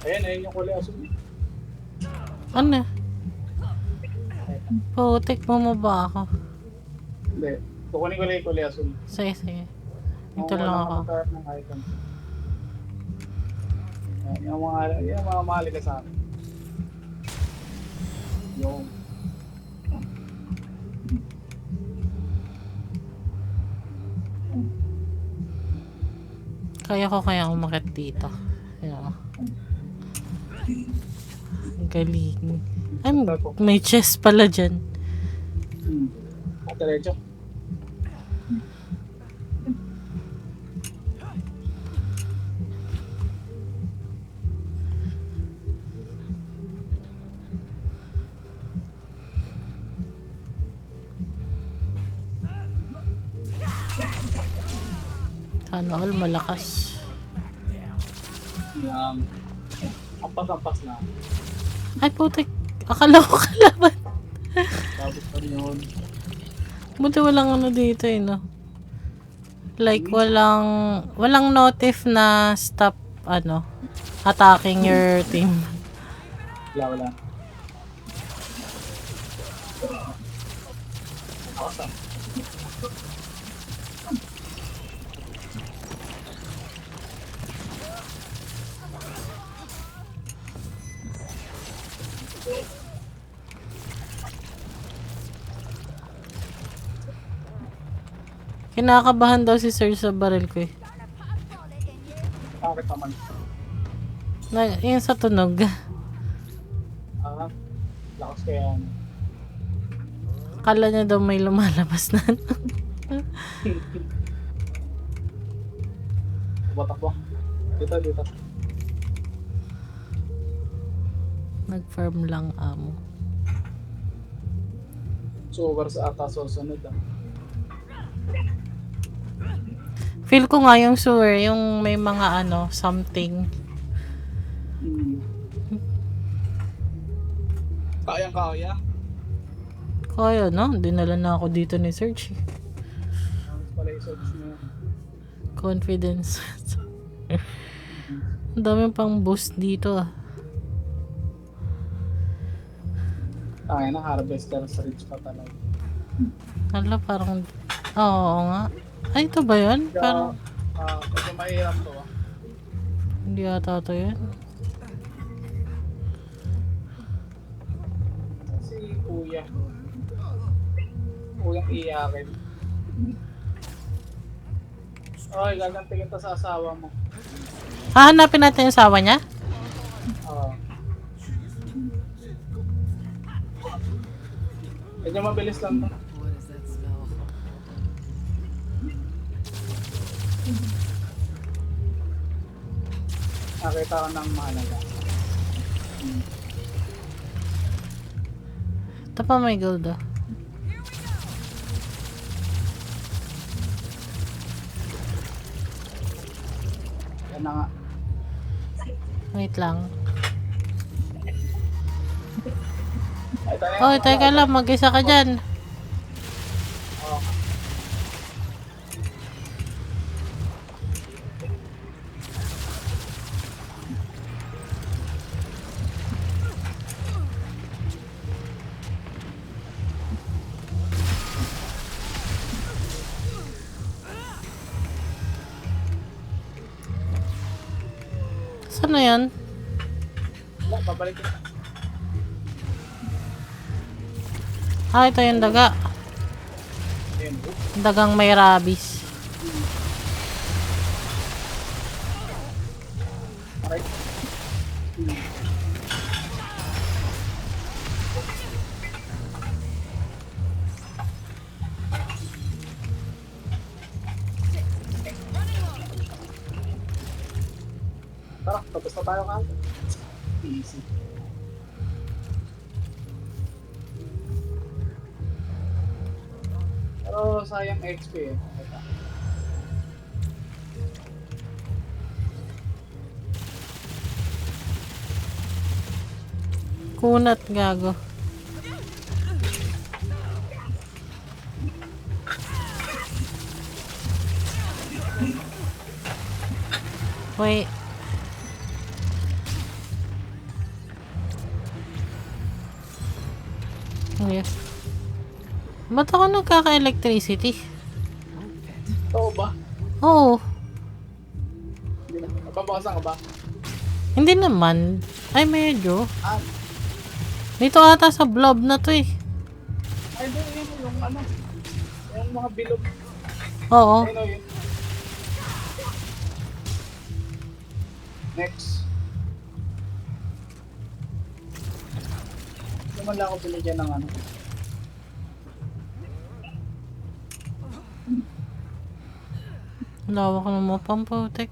Ayun yung kulay aso. Ano? Putik mo ba ako? Hindi. Kukunin ko lang yung kulay aso. Sige. Ito lang ako. Ng item. Yung mga mahalaga sa akin. Yung Kaya umakit dito. Ayan. Galing. Ay, may chest pala dyan. Diretso. Sana all malakas. Yung ampas-ampas na. Ay, putik. Akala ko kalaban. Tapos pa rin yun. Buti walang ano dito eh, no? Like, walang notif na stop, attacking your team. Wala. Awesome. Kinakabahan daw si Sir sa baril ko eh. Bakit naman? Yung sa tunog. Lakas kaya ano. Akala niya daw may lumalabas na. Takbo. Dito. Nag-farm lang amo. Sugar sa ata susunod Feel ko nga yung sewer, yung may mga something. Kayang-kaya. Kaya no? Dinala na ako dito ni Serge. Pala yung search niya. Confidence. Ang dami pang boost dito ah. Kaya na, harvester sa rich pa talaga. Hala, parang... Oo nga. Ay, ito ba yun? Parang... Medyo mahirap to Hindi ata ito yun. Si Kuya. Kuyang iyakin. Oy, gaganti kita sa asawa mo. Hahanapin natin yung asawa niya? Medyo mabilis lang to. What is that smell? Nakita ko ng mahalaga. Ito pa may gold ah. Yan na nga. Wait lang. Ito na Oh, teka lang. Mag-isa ka dyan. Oo. Saan na yan? Wala, babalik ko. Ah, ito yung daga. Ayun. Dagang may rabies. Aray. Tara, tapos na tayo kagad. Easy. Pero sayang XP eh. Ito. Kunat gago. Wait. Yes. Ba't ako nagkaka-electricity? Ito ba? Oo. Hindi na. Nababawasan ka ba? Hindi naman. Ay, medyo. Ah, Dito ata sa blob na to eh. ay doon yun yung ano. Yung mga bilog. Oo. Ayun o yun. Next. Naman lang ako binigyan ng ano. Lawak ng mga pampautek.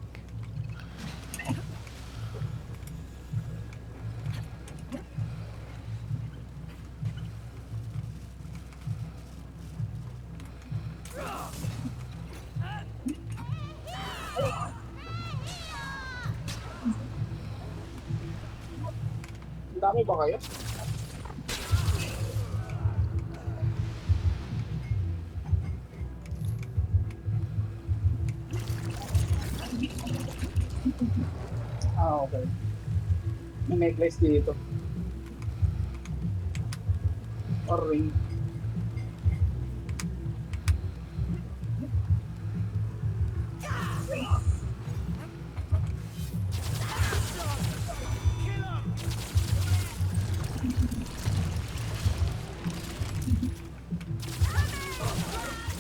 Ang dami ba kayo? Ah, okay. May necklace dito. Or ring.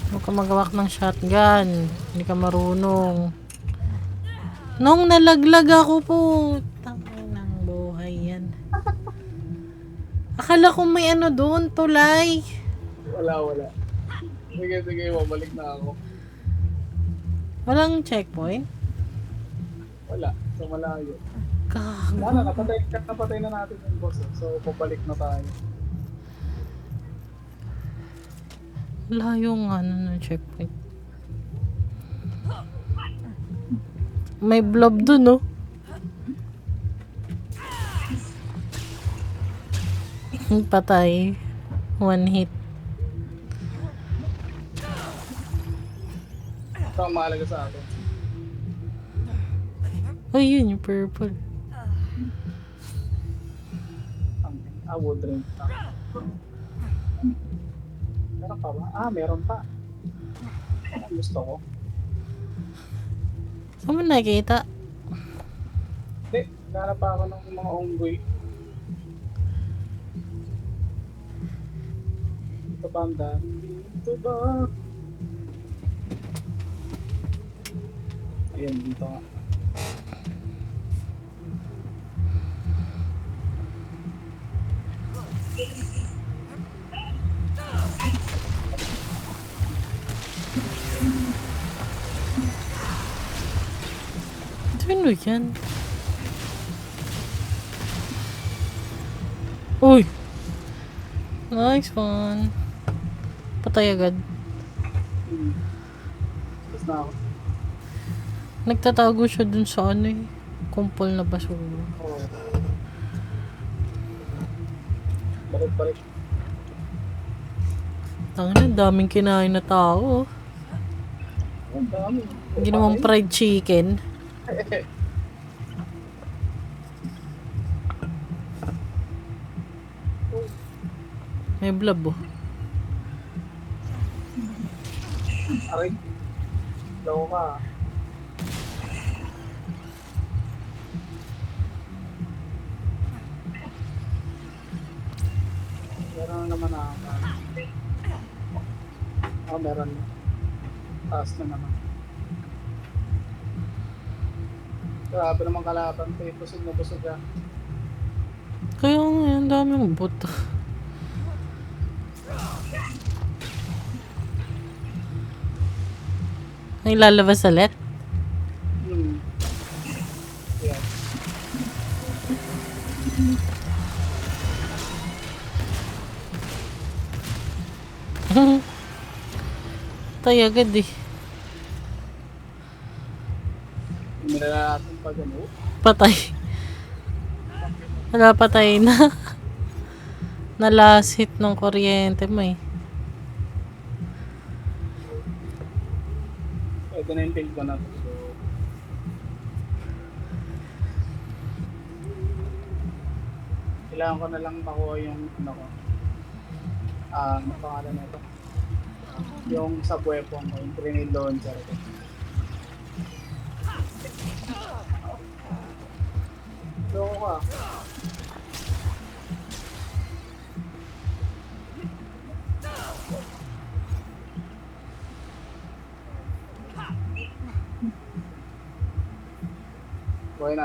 Huwag ka magawak ng shotgun. Hindi ka marunong. Nung nalaglag ako po. Tangin ng buhay yan. Akala ko may ano doon, tulay. Wala. Sige, mabalik na ako. Walang checkpoint? Wala, sa malayo. Gago. Wala, napatay na natin yung boss. So, pabalik na tayo. Layo nga na ng checkpoint. May blob dun, oh. Patay. One hit. Ito ang mahalaga sa atin. Oh, yun yung purple. Wood ring. Meron pa ba? Ah, meron pa. Ang gusto ko. Saan mo nakikita? Hindi, naghanap pa ako ng mga unggoy. Ito ba ang dami? Ito ba? Ayan, dito nga. Sino yan? Uy! Nice one. Patay agad. Tapos na ako. Nagtatago siya dun sa ano eh. Kumpol na basura. Oo. Balik. Tangina, daming kinain na tao. Ang dami. Hindi naman fried chicken. May blob oh. Aray. Daw ka. Meron naman ako. Meron. Taas na naman. Grabe naman kalaban. Busog na busog ka. Kaya nga, ang daming buto. Ay, lalabas ulit? Yeah. Tay agad eh. Hindi na natin pag ano. Patay. Wala, patay na. Nalasit ng kuryente mo eh. Ito na yung build ko na to. So, kailangan ko na lang makuha yung ano ko. Ano pangalan na ito? Yung sa weapon ko, yung grenade launcher ko. Loko ka.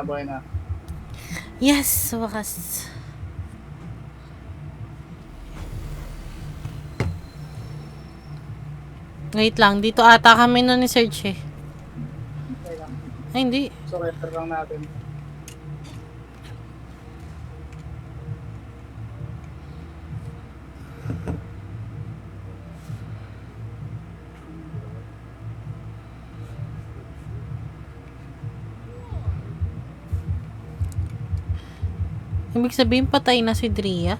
Buhay na. Yes, wakas. Wait lang, dito ata kami na ni Serge eh. Okay lang. Ay, hindi. Surrender lang natin. Ibig sabihin patay na si Dria.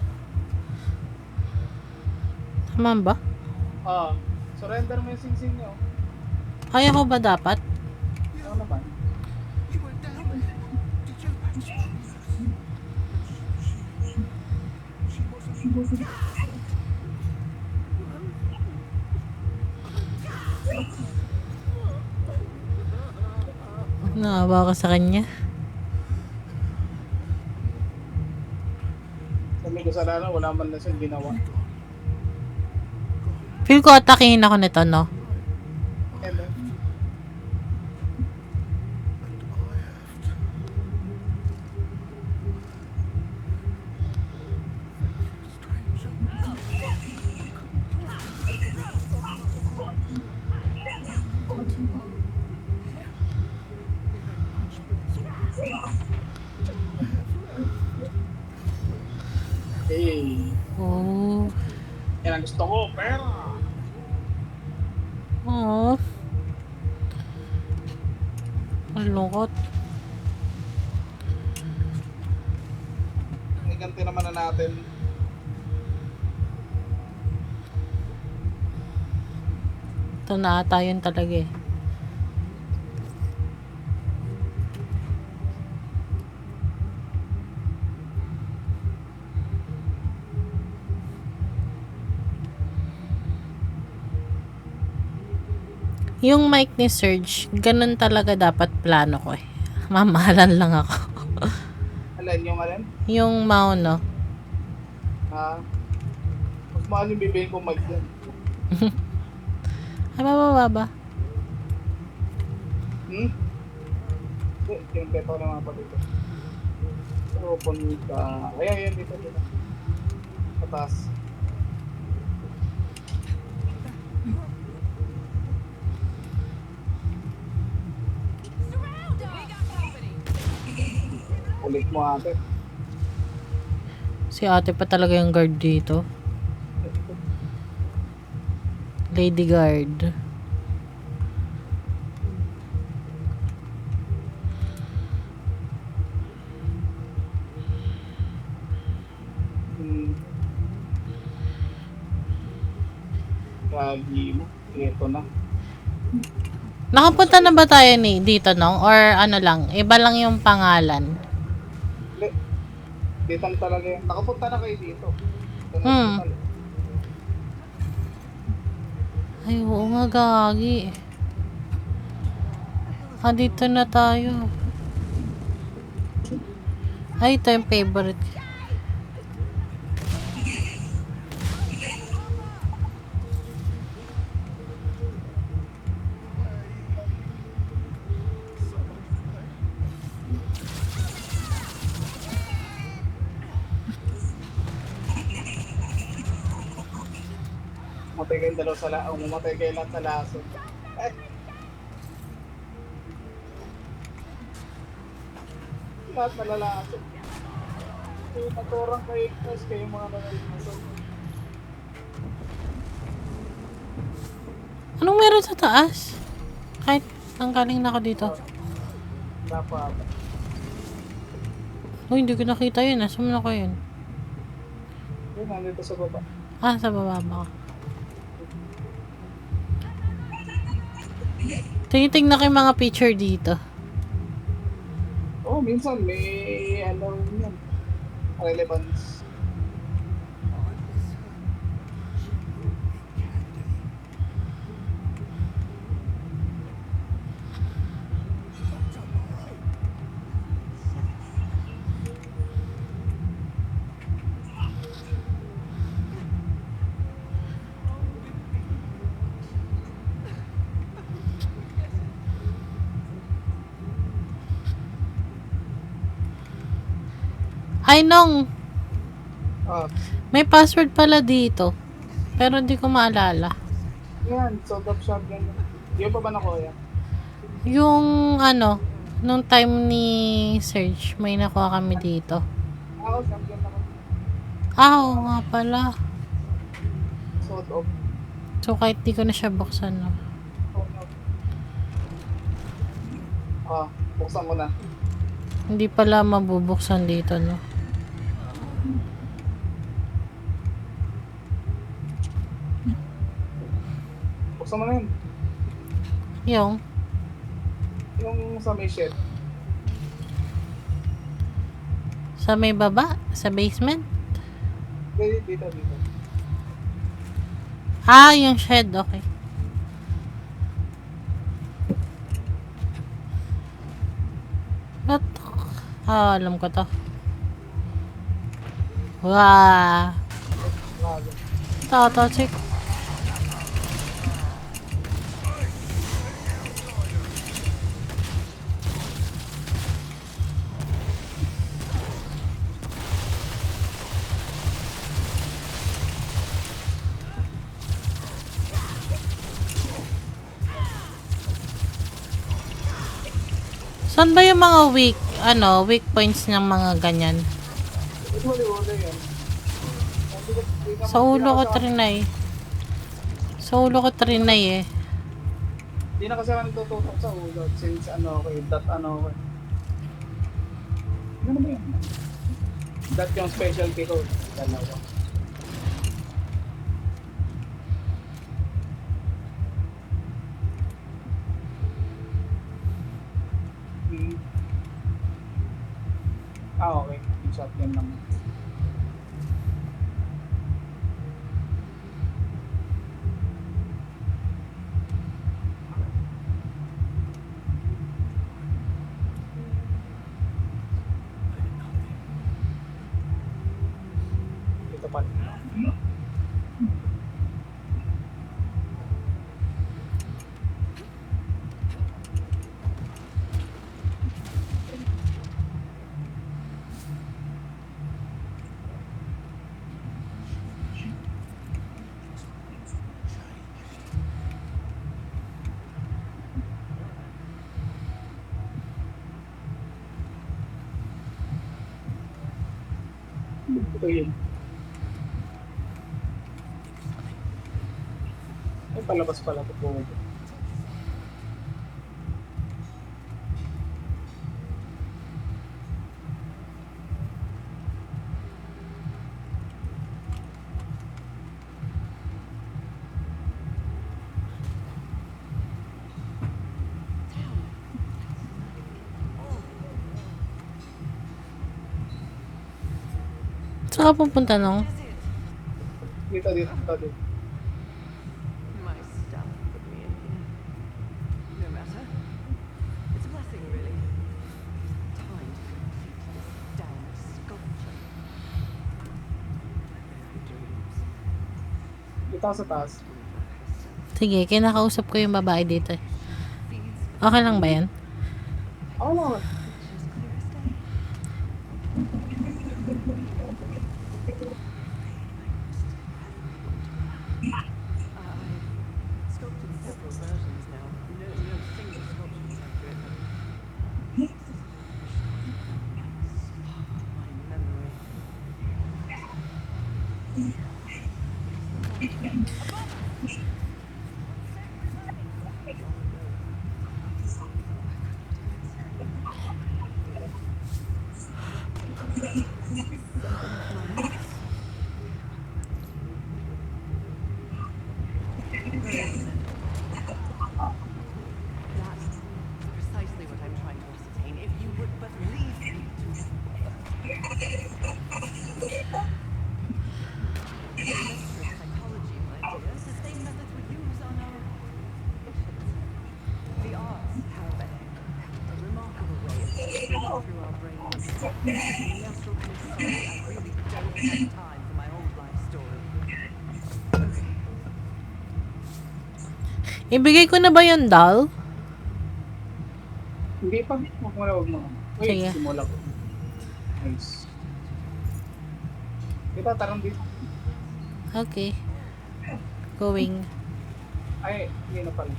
Tama ba? Surrender mo yung sing-sing nyo. Kaya ko ba dapat? Ano naman? Naawa ka sa kanya. Sabi ko sa lalo, wala man na siyang ginawa. Feel ko atakihin ako nito, no? And then, hey, Oh. yan ang gusto ko, pera! Oh. Malungkot. Iganti naman na natin. Ito na ata yun talaga eh. Yung mic ni Serge, ganun talaga dapat plano ko eh. Mamahalan lang ako. Alin? Yung mount, no? Mas mahal yung bibihin ko mic yan. Ay, mababa ba? Yung peto na mga pa dito. So, punta. Ayan, dito. Patas. Ulit mo ate. Si ate pa talaga yung guard dito. Lady guard. Hmm. Gagi mo. Ito na. Nakapunta na ba tayo dito, no? Or ano lang, iba lang yung pangalan? Hindi. Dito na talaga yung... Nakapunta na kayo dito. Ito na Hmm. hospital. Ay, oo nga, gagi. Dito na tayo. Ay, ito yung favorite. Matay kayong dalawa sa laso. Mamatay kayo lahat sa laso. Eh. Lahat malalaso. Kaya naturang kayo. Tapos kayo mga malalaso. Anong meron sa taas? Kahit tanggaling na ako dito. Dapat. Uy, hindi ko nakita yun. Nasaan mo na ko yun? Yun, nandito sa baba. Sa baba ba? Tinitingnan ko yung mga picture dito. Oh, minsan may ano yan. Relevance. Ay, Nong! Ah, May password pala dito. Pero hindi ko maalala. yan. Sold up shotgun. Yung pa ba nakuha yan? Yung ano, nung time ni Serge, may nakuha kami dito. Ako, shotgun naman. Oo nga pala. Sold up. So, kahit di ko na siya buksan, no? Buksan ko na. Hindi pala mabubuksan dito, no? Buksan mo na yun. Yung, Yung sa may shed. sa may baba, sa basement. Dito. Yung shed, okay. What? Alam ko to. Wow. Grabe. Check. Saan ba yung mga weak points ng mga ganyan? Ito huli yan. Sa ulo ko trinay. Hindi na kasi ako nagtututok sa ulo since dot ako eh. Ano ba yun? Dot yung specialty ko. Dalawa. Okay. Yung shotgun naman. Ito pa. Ito yun. Ay, palabas pala ito po. Saan ka pupunta nung? Dito. My stuff put me in here. No matter. It's a blessing, really. Time to complete this damn sculpture. Buried dreams. Dito ako sa taas. Sige, kinakausap ko yung babae dito eh. Okay lang ba yan? Ako naman. Pictures clear as day. I've sculpted several versions now. No single sculpture is accurate, but my memory. That's precisely what I'm trying to ascertain. If you would but leave me to psychology, my dear, the same methods we use on our patients. The arts have a remarkable way of spreading through our brains. Nestle, I'm sorry, I really don't have time for my old life story. Okay. Ibigay ko na ba yung doll? Hindi pa. Huwag mo. Sige. Wait, simula ko. Nice. Dito, tarang dito. Okay. Going. Ay, hindi na pala.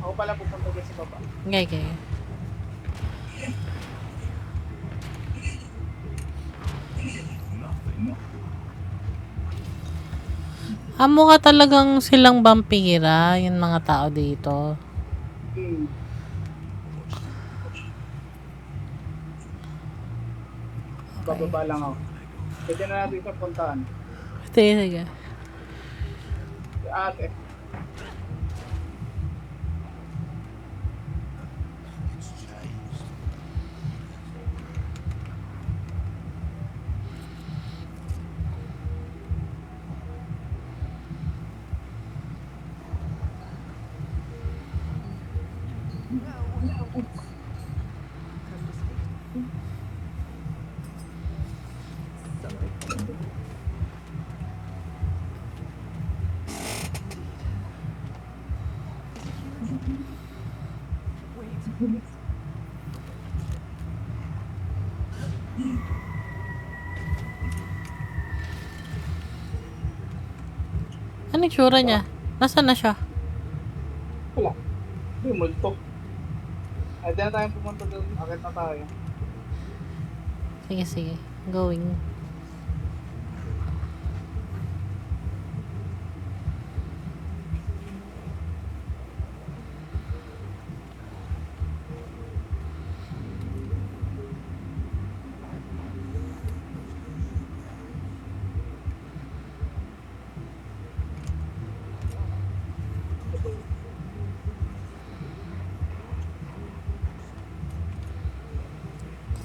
Ako pala pupunta dyan sa baba. Okay, okay. Mukha talagang silang vampira, yung mga tao dito. Hmm. Bababa lang ako. Pwede na natin ito puntahan. Sige, sige. Si ate. It's changed. Anong tsura niya? Nasaan na siya? Wala. Hindi, multo. Ay, di na tayo pumunta doon. Akit na tayo. Sige, sige. Going.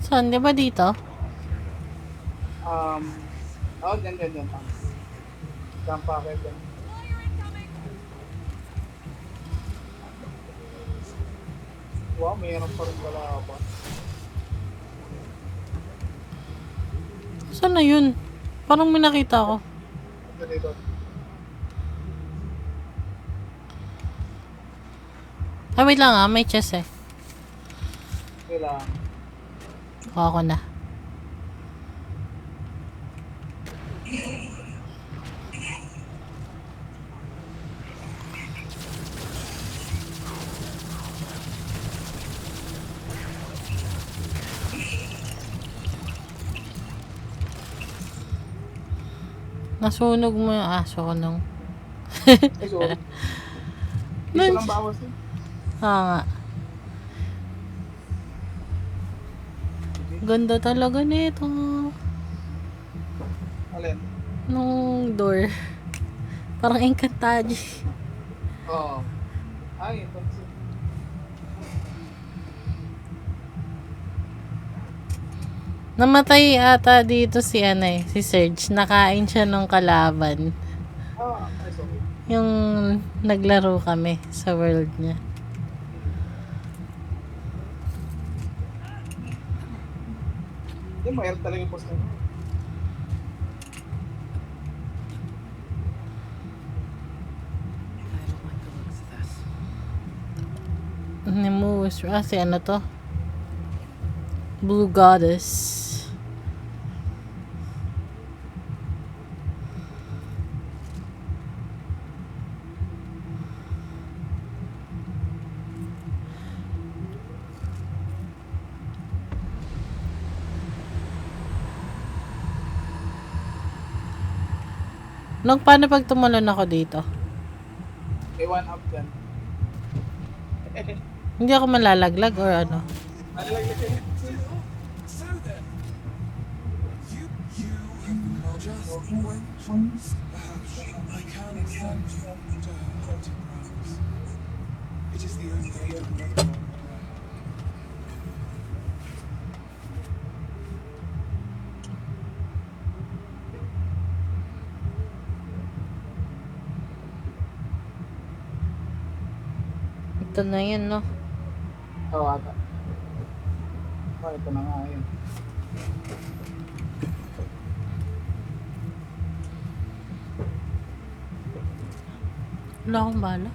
Saan? Di ba dito? Dyan. Saan pa kayo dyan? Wow, mayroon pa rin pala ako. Saan na yun? Parang may nakita ako. Dito. Ay, wait lang may chest eh. Kailangan. Kuha ko na. Nasunog mo yung aso ko nung. Ay, sorry. Dito lang bawas eh. Nga. Ganda talaga nito. Alin? Nung door. Parang Encantadia. Oo. Ay, ito. Namatay ata dito si si Serge. Nakain siya nung kalaban. Ah, ay, sorry. Yung naglaro kami sa world niya. Hindi, mahirap talaga yung post na yun. I don't like the looks of this. Nemus. Si ano to? Blue Goddess. Nung paano pag tumalon ako dito? May one up dyan. Hindi ako malalaglag or ano? Ano lang yun? So then, you have just went. Perhaps I can send you to her haunted grounds. It is the only way to make her. Ito na yun, no? Oo, ata. Oh, ito na nga yun. Wala akong bala.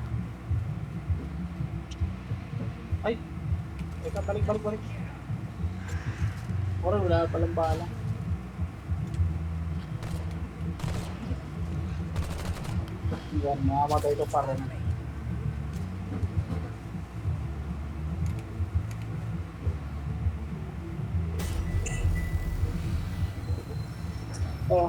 Ay! Teka, balik. Wala palang bala. Yan, nakamatay ko pa rin. Oh.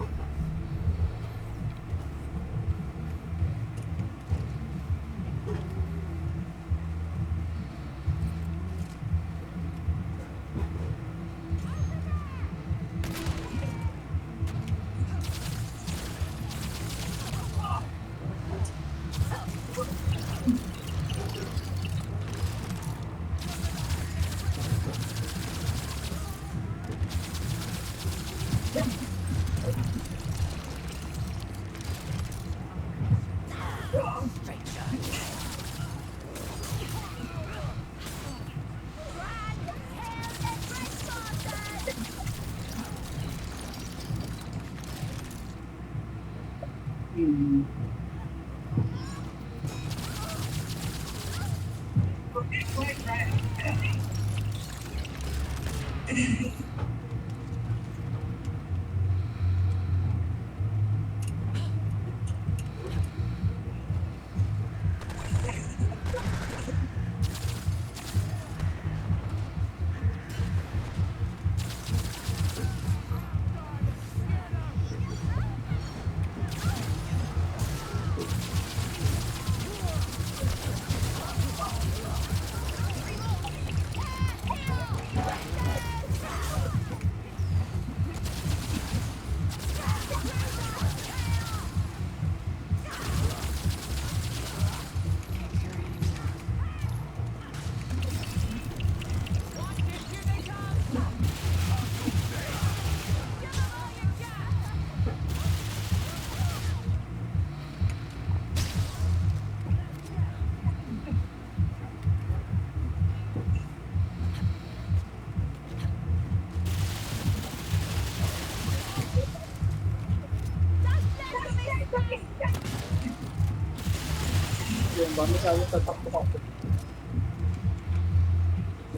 Yun, bami sabi tatakbo ako.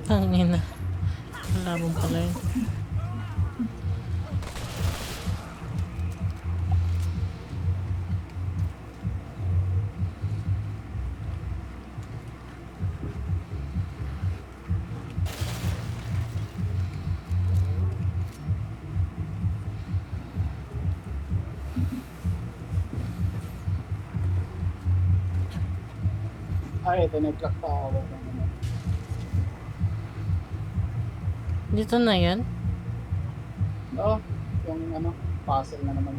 Tangina. Wala mo pala yun. Ay, ito nag-crack pa ako. Dito na yan? Oo, yung ano, puzzle na naman.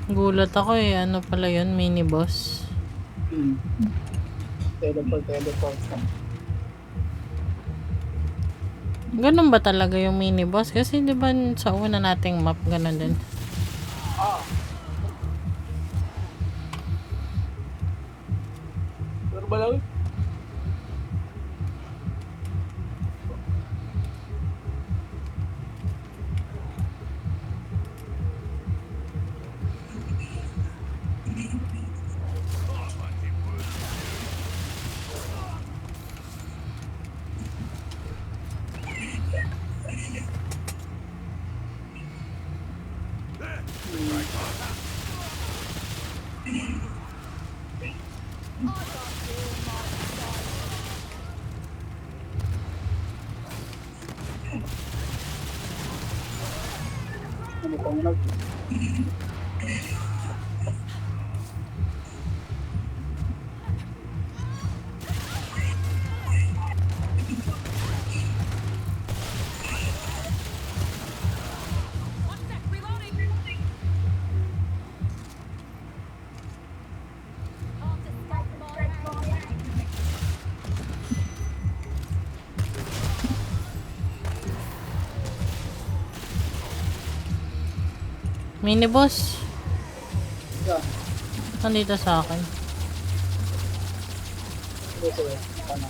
Gulat ako eh. Ano pala yun? Mini boss. Teleport. Ganun ba talaga yung mini boss? Kasi di ba sa una nating map, ganun din. Ah. Pero ba lang? Ano pang nag... Mini boss. Yan. Nandito sa akin. Dito eh. Ano?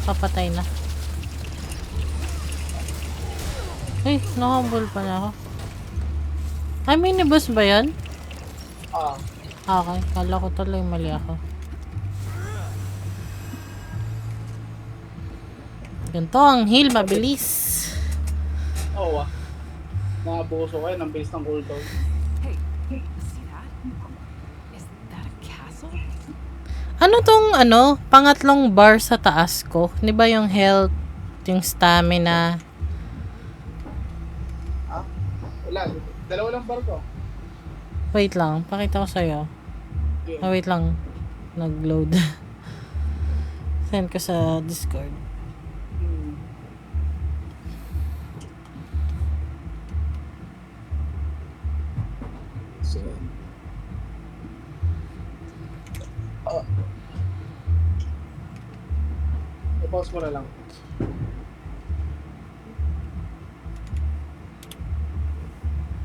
Papatay na. Eh, nakabol pa na ako. Ay, mini boss ba yan? Ah. Okay, kala ko tuloy mali ako. Ganito ang heal, mabilis. Oo ah. Nabuso kayo ng base ng cooldown. Hey, see that? Is that a castle? Ano tong pangatlong bar sa taas ko? 'Di ba yung health, yung stamina? Ah? Wala. Dalawa lang barko. Wait lang, pakita ko sa'yo. Yeah. Wait lang. Nag-load. Send ko sa Discord. Hmm. So, i-pause mo na lang.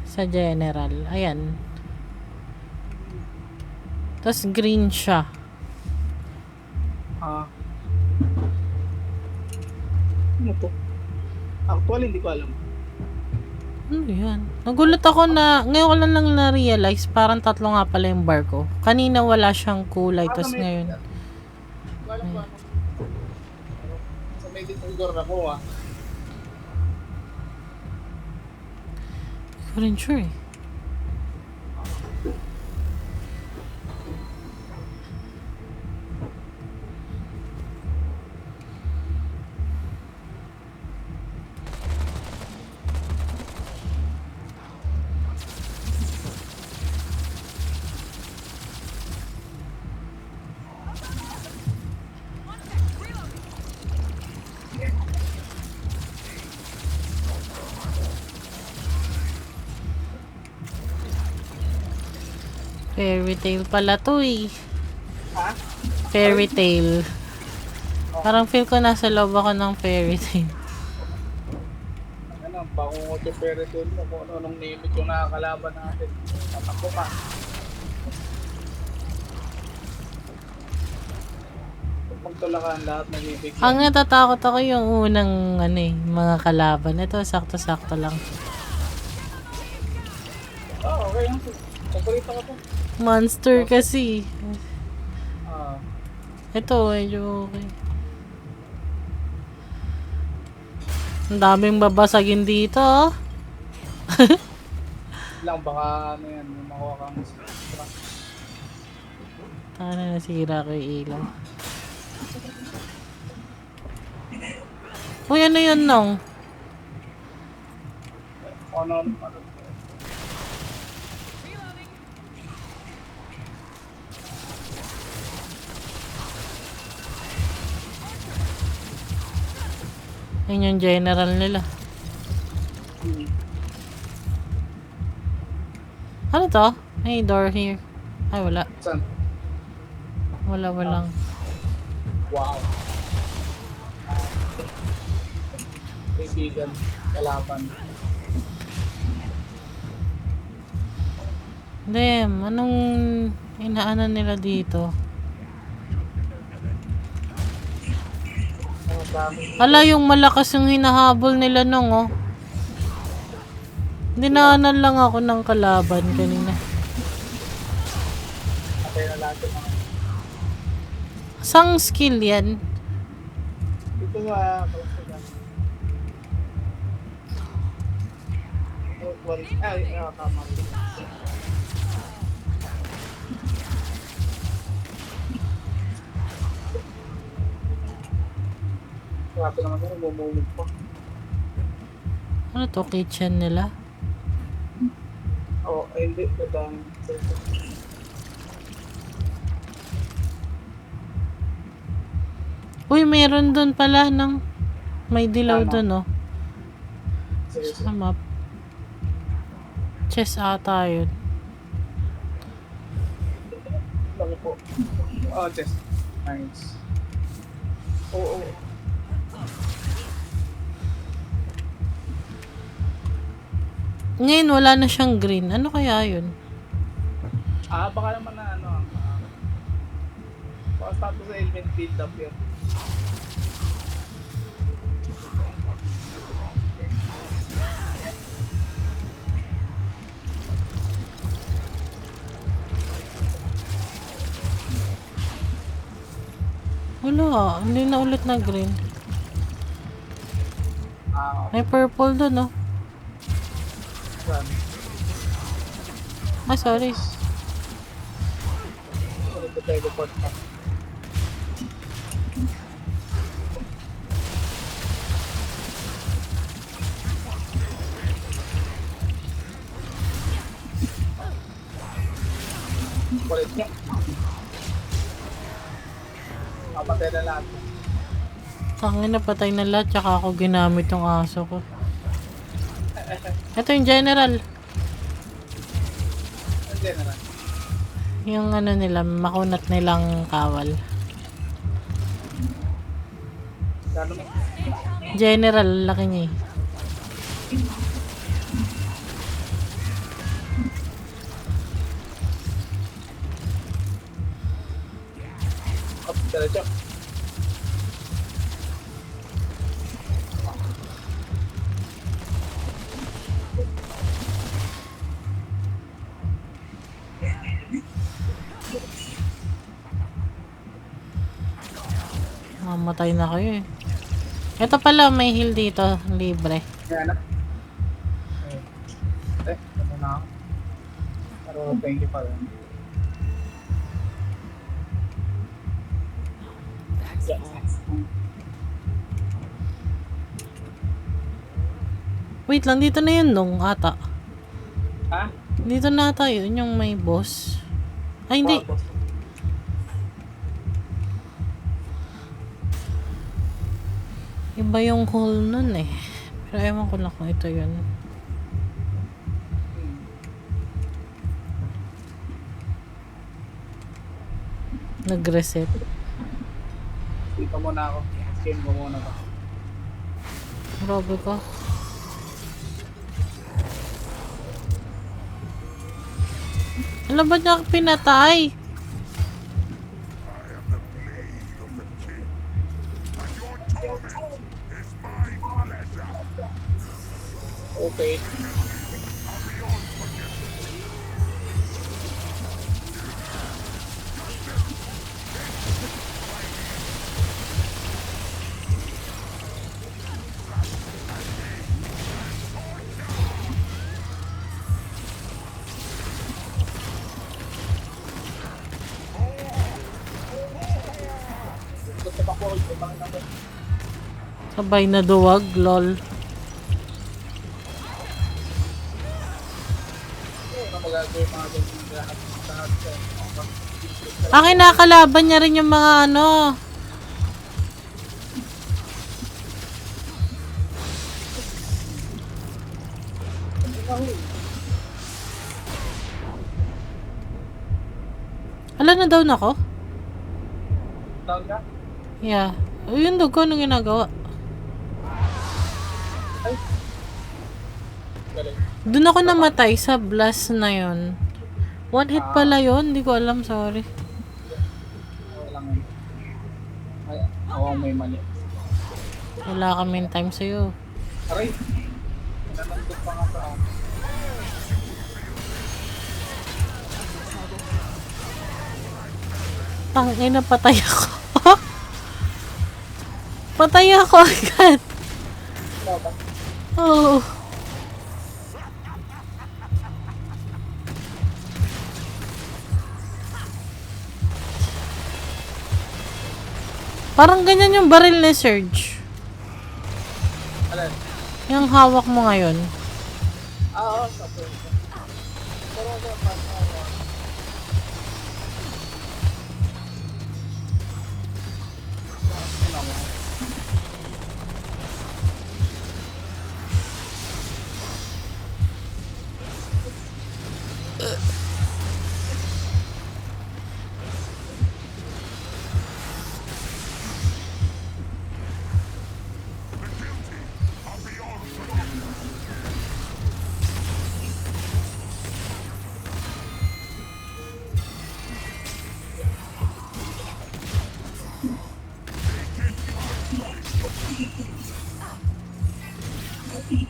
Sa general. Ayan. Tapos green siya. Ah. Ano to? Actually, hindi ko alam. Ano yan? Nagulat ako na, ngayon ko lang na-realize, parang tatlo nga pala yung bar ko. Kanina wala siyang kulay, tapos ngayon. Hindi ko alam kung ano. Sa may ditugor ako ah. Hindi ko rin sure eh. Fairy tale pala to eh. Ha? Fairy tale. Parang feel ko nasa loob ako ng fairy tale. Ano? Bangungote pero doon mo kung ano-anong limit yung nakakalaban natin. Tatakbo ka. Pagtulakan lahat nabibigyan. Ang natatakot ako yung unang ano eh, mga kalaban. Ito, sakto-sakto lang. Okay yan. Paborito ko to. Monster kasi. Ah, Ito, medyo okay. Ang daming babasagin dito, oh. lang baka ano yan, may makuha kang extra. Tama na, nasira ko yung ilaw. Uy, ano yun, Nong? Ano. Yun yung general nila. Ano to? May door here. Ay, wala. Saan? Walang. Wow. Kaibigan, kalaban. Damn, anong inaanan nila dito? Ang dami. Ala, yung malakas yung hinahabol nila nung, oh. Dinaanan lang ako ng kalaban kanina. Patay na lahat yung mga. Sang skill yan? Dito sa kalasigan. Tama. Grabe naman yun, bumumog pa. Ano to? Kitchen nila? Oo, ay hindi. Madami. Uy, meron dun pala ng may dilaw Ano? dun, oh. Sige, Sa map. Chess ata yun. laki po. Oh, chest. Nice. Oo. Ngayon, wala na siyang green. Ano kaya yun? Baka naman na ano. Baka status sa element build up yun. Wala. Hindi na ulit na green. May purple dun, oh. Saan? Ah, sorry. Sunod na teleport pa. Kulit niya. Kapatay na lahat. Tangin na patay na lahat. Tsaka ako ginamit yung aso ko. Ito yung general. Ang general. Yung ano nila, makunat nilang kawal. Gano'n mo? General, laki niya eh. Up, diretso. Mamatay na kayo eh. Ito pala, may heal dito. Libre. Yan na. Ano na ako. Pero thank you pa rin. Wait lang, dito na yun nung ata. Ha? Dito na ata yun, yung may boss. Ay, hindi. Boss. Iba yung hole nun eh. Pero ewan ko lang kung ito yun. Nag-reset. Dito muna ako. Skin ko muna ba. Grabe ka. Ano ba niya pinatay? Okay. Gusto pa ko, ibang naman. Sabay na duwag, lol. Ano magagawin mga ganyan lahat sa Akin nakalaban niya rin yung mga ano. Ala na down ako? tawag na? Yeah. Yung dugo, anong ginagawa? Galing. Doon ako namatay sa blast na yon. One hit pala yon, hindi ko alam, sorry. Walang ay, ako may mali. Wala kaming time sa'yo. Aray! Nanandun pa nga sa akin. Tangina, patay ako. Patay ako agad. Wala ba? Oh. Parang ganyan yung baril ni Surge. Alin? Yung hawak mo ngayon. Oo, sa pwede. Pero ano, paano? Ano mo?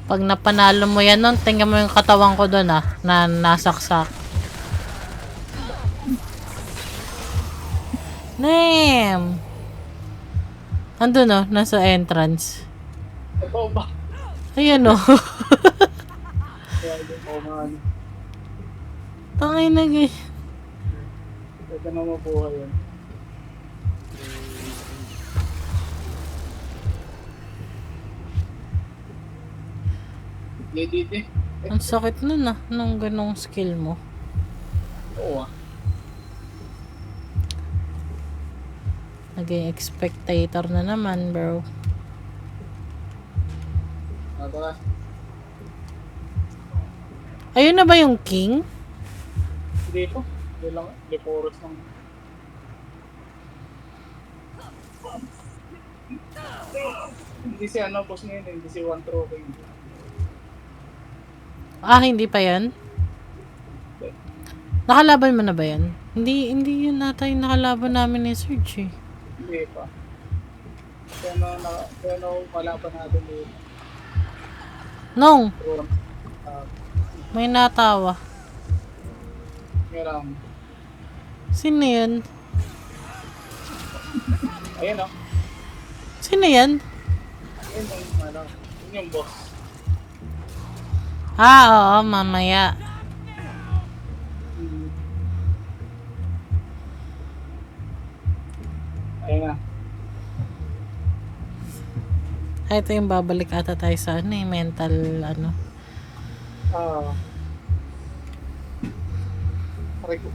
Pag napanalo mo yan nun, tingnan mo yung katawan ko doon na nasaksak. Damn! Andun nasa entrance. Ito ba? Ayan Kaya yung mga ano. Tangay na gay. Pwede na mabuhay yan. Dito. Ang sakit nun nung ganong skill mo. Oo ah. Naging spectator na naman, bro. Tara. Ayun na ba yung king? Dito. Dito lang. Dito forest lang. Hindi si ano, boss ngayon. Hindi si One True King. Hindi pa yan? Nakalaban mo na ba yan? Hindi yun nata yung nakalaban namin ni Serge eh. Hindi pa. Kaya na kalaban natin dito. Nong, Pero, may natawa. meron. Sino yun? Ayun oh. Sino yan? Ayun yung, ano, yun yung boss. Oo, mamaya. Ayun na. Ito yung babalik ata tayo sa mental Ah. Aray ko.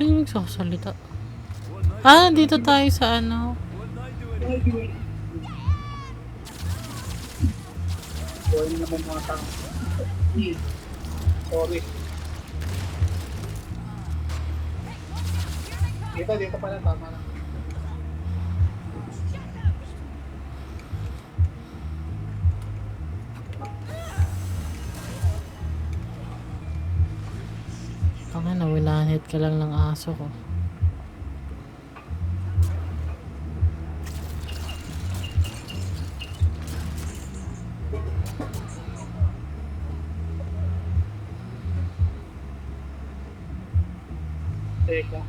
Saan yung nagsasalita? Ah, dito tayo sa ano. Buhay naman mga tao. Sorry. Dito pala, tama na. Ang na, winahit ka lang ng aso ko. Teka.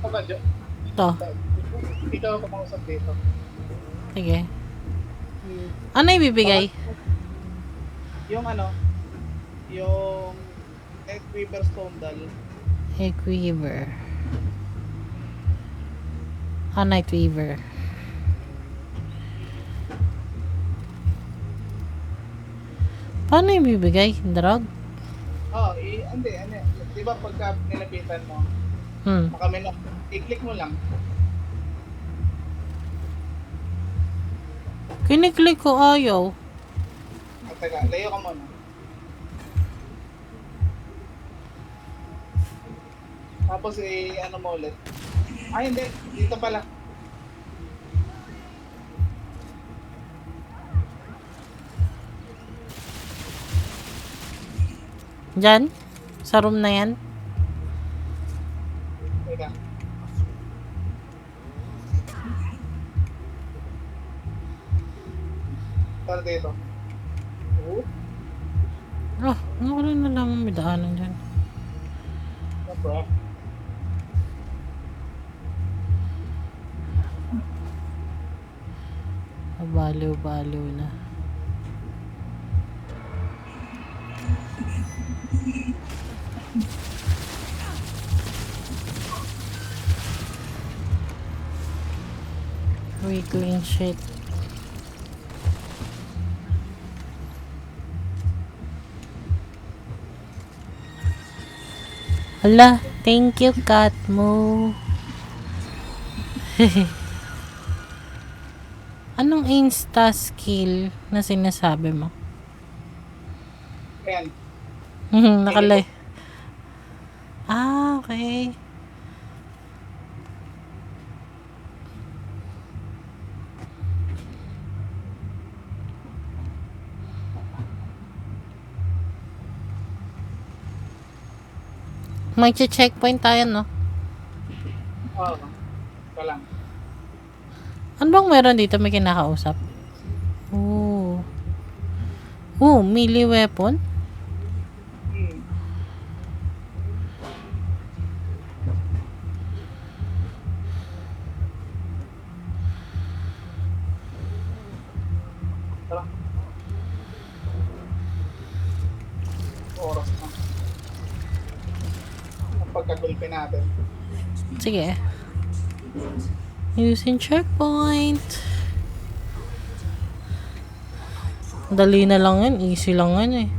Aba, Jo. Ito. Ikaw ako kumausap dito. Sige. Ano ibibigay? Yung ano, yung Night Weaver Stone Doll. Equiver. Ah, Night Weaver. Paano ibibigay? Drug? Oh, hindi, ano, di ba pagka nilapitan mo, makamino, i-click mo lang. Kiniklik ko ayaw. At teka, layo ka muna. Tapos ano mo ulit. Ay, hindi. Dito pala. Diyan? Sa room na yan? Teka. Tara dito. Oh, Oh, ano ko lang nalaman may daanan dyan. no bro. Baliw-baliw na. Weakling shit. Hala, thank you, cat mo. Anong insta skill na sinasabi mo? Ayan. Nakalay. Ah, okay. May checkpoint tayo, no? Oo. Ito lang. Ano bang meron dito? May kinakausap? Oh. Oh, melee weapon? Tara. Oras na. Ang pagkagulpi natin. Sige. Using checkpoint. Dali na lang yan. Easy lang yan eh.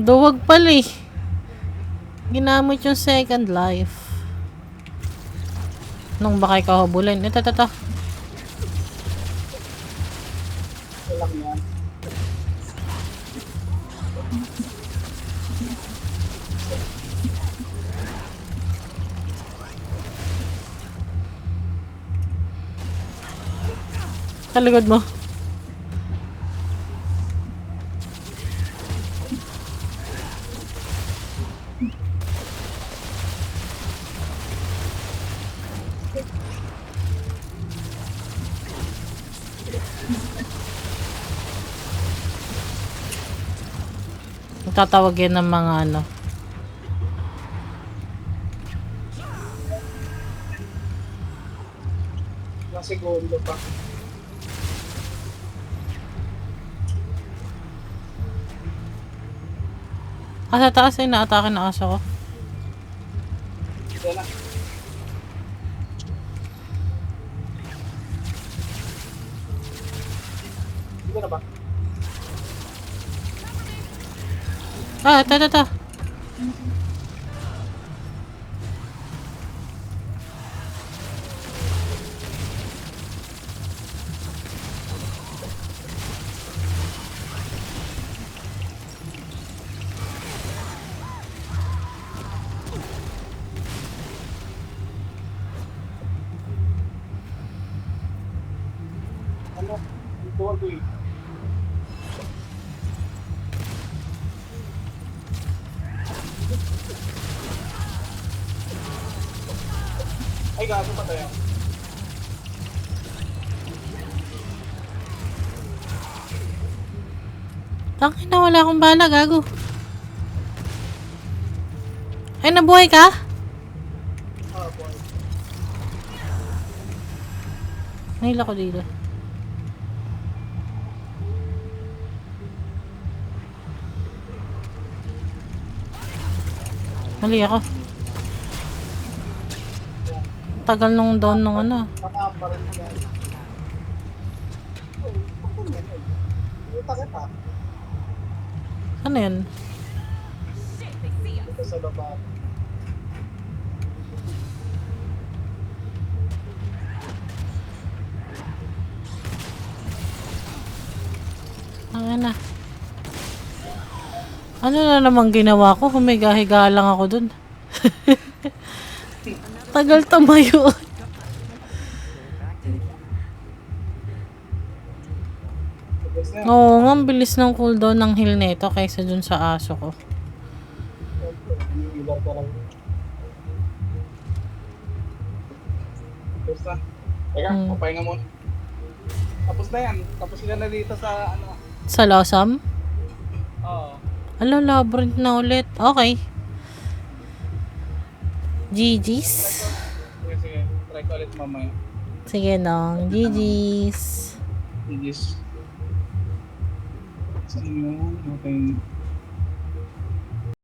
Duwag pala eh. Ginamit yung second life. Nung baka ikaw habulin. Ito. Ito lang yan. Kaligod mo. Tatawag yan ng mga ano. Ilang segundo pa. Sa taas ay naatake na aso ko. Yan na. Dito na ba? Ito. Ano? Dito ako eh. Ay, gago pa tayo. Tangin na, wala akong bala, gago. Ay, nabuhay ka? Ah, boy. Nahila ko dito. Mali ako. Tagal nung down nung ano. Tama pa rin yan. Uy, bakit yan eh? Kita kita. Ano yan? Dito sa baba. Ang na. Ano na naman ginawa ko? Humiga-higa lang ako dun. Tagal tumayo. Tapos na yan. Oo nga, ang bilis ng cooldown ng heal nito kaysa dun sa aso ko. Ilar ka lang. Tapos na. Teka, papahinga muna. Tapos na yan. Tapos na dito sa ano. Sa Lawsam? Oo. Ala, labyrinth na ulit. Okay. GG's. Sige, sige. Try ko ulit mamaya. Sige nong. GG's. Yes. Saan yun? Okay.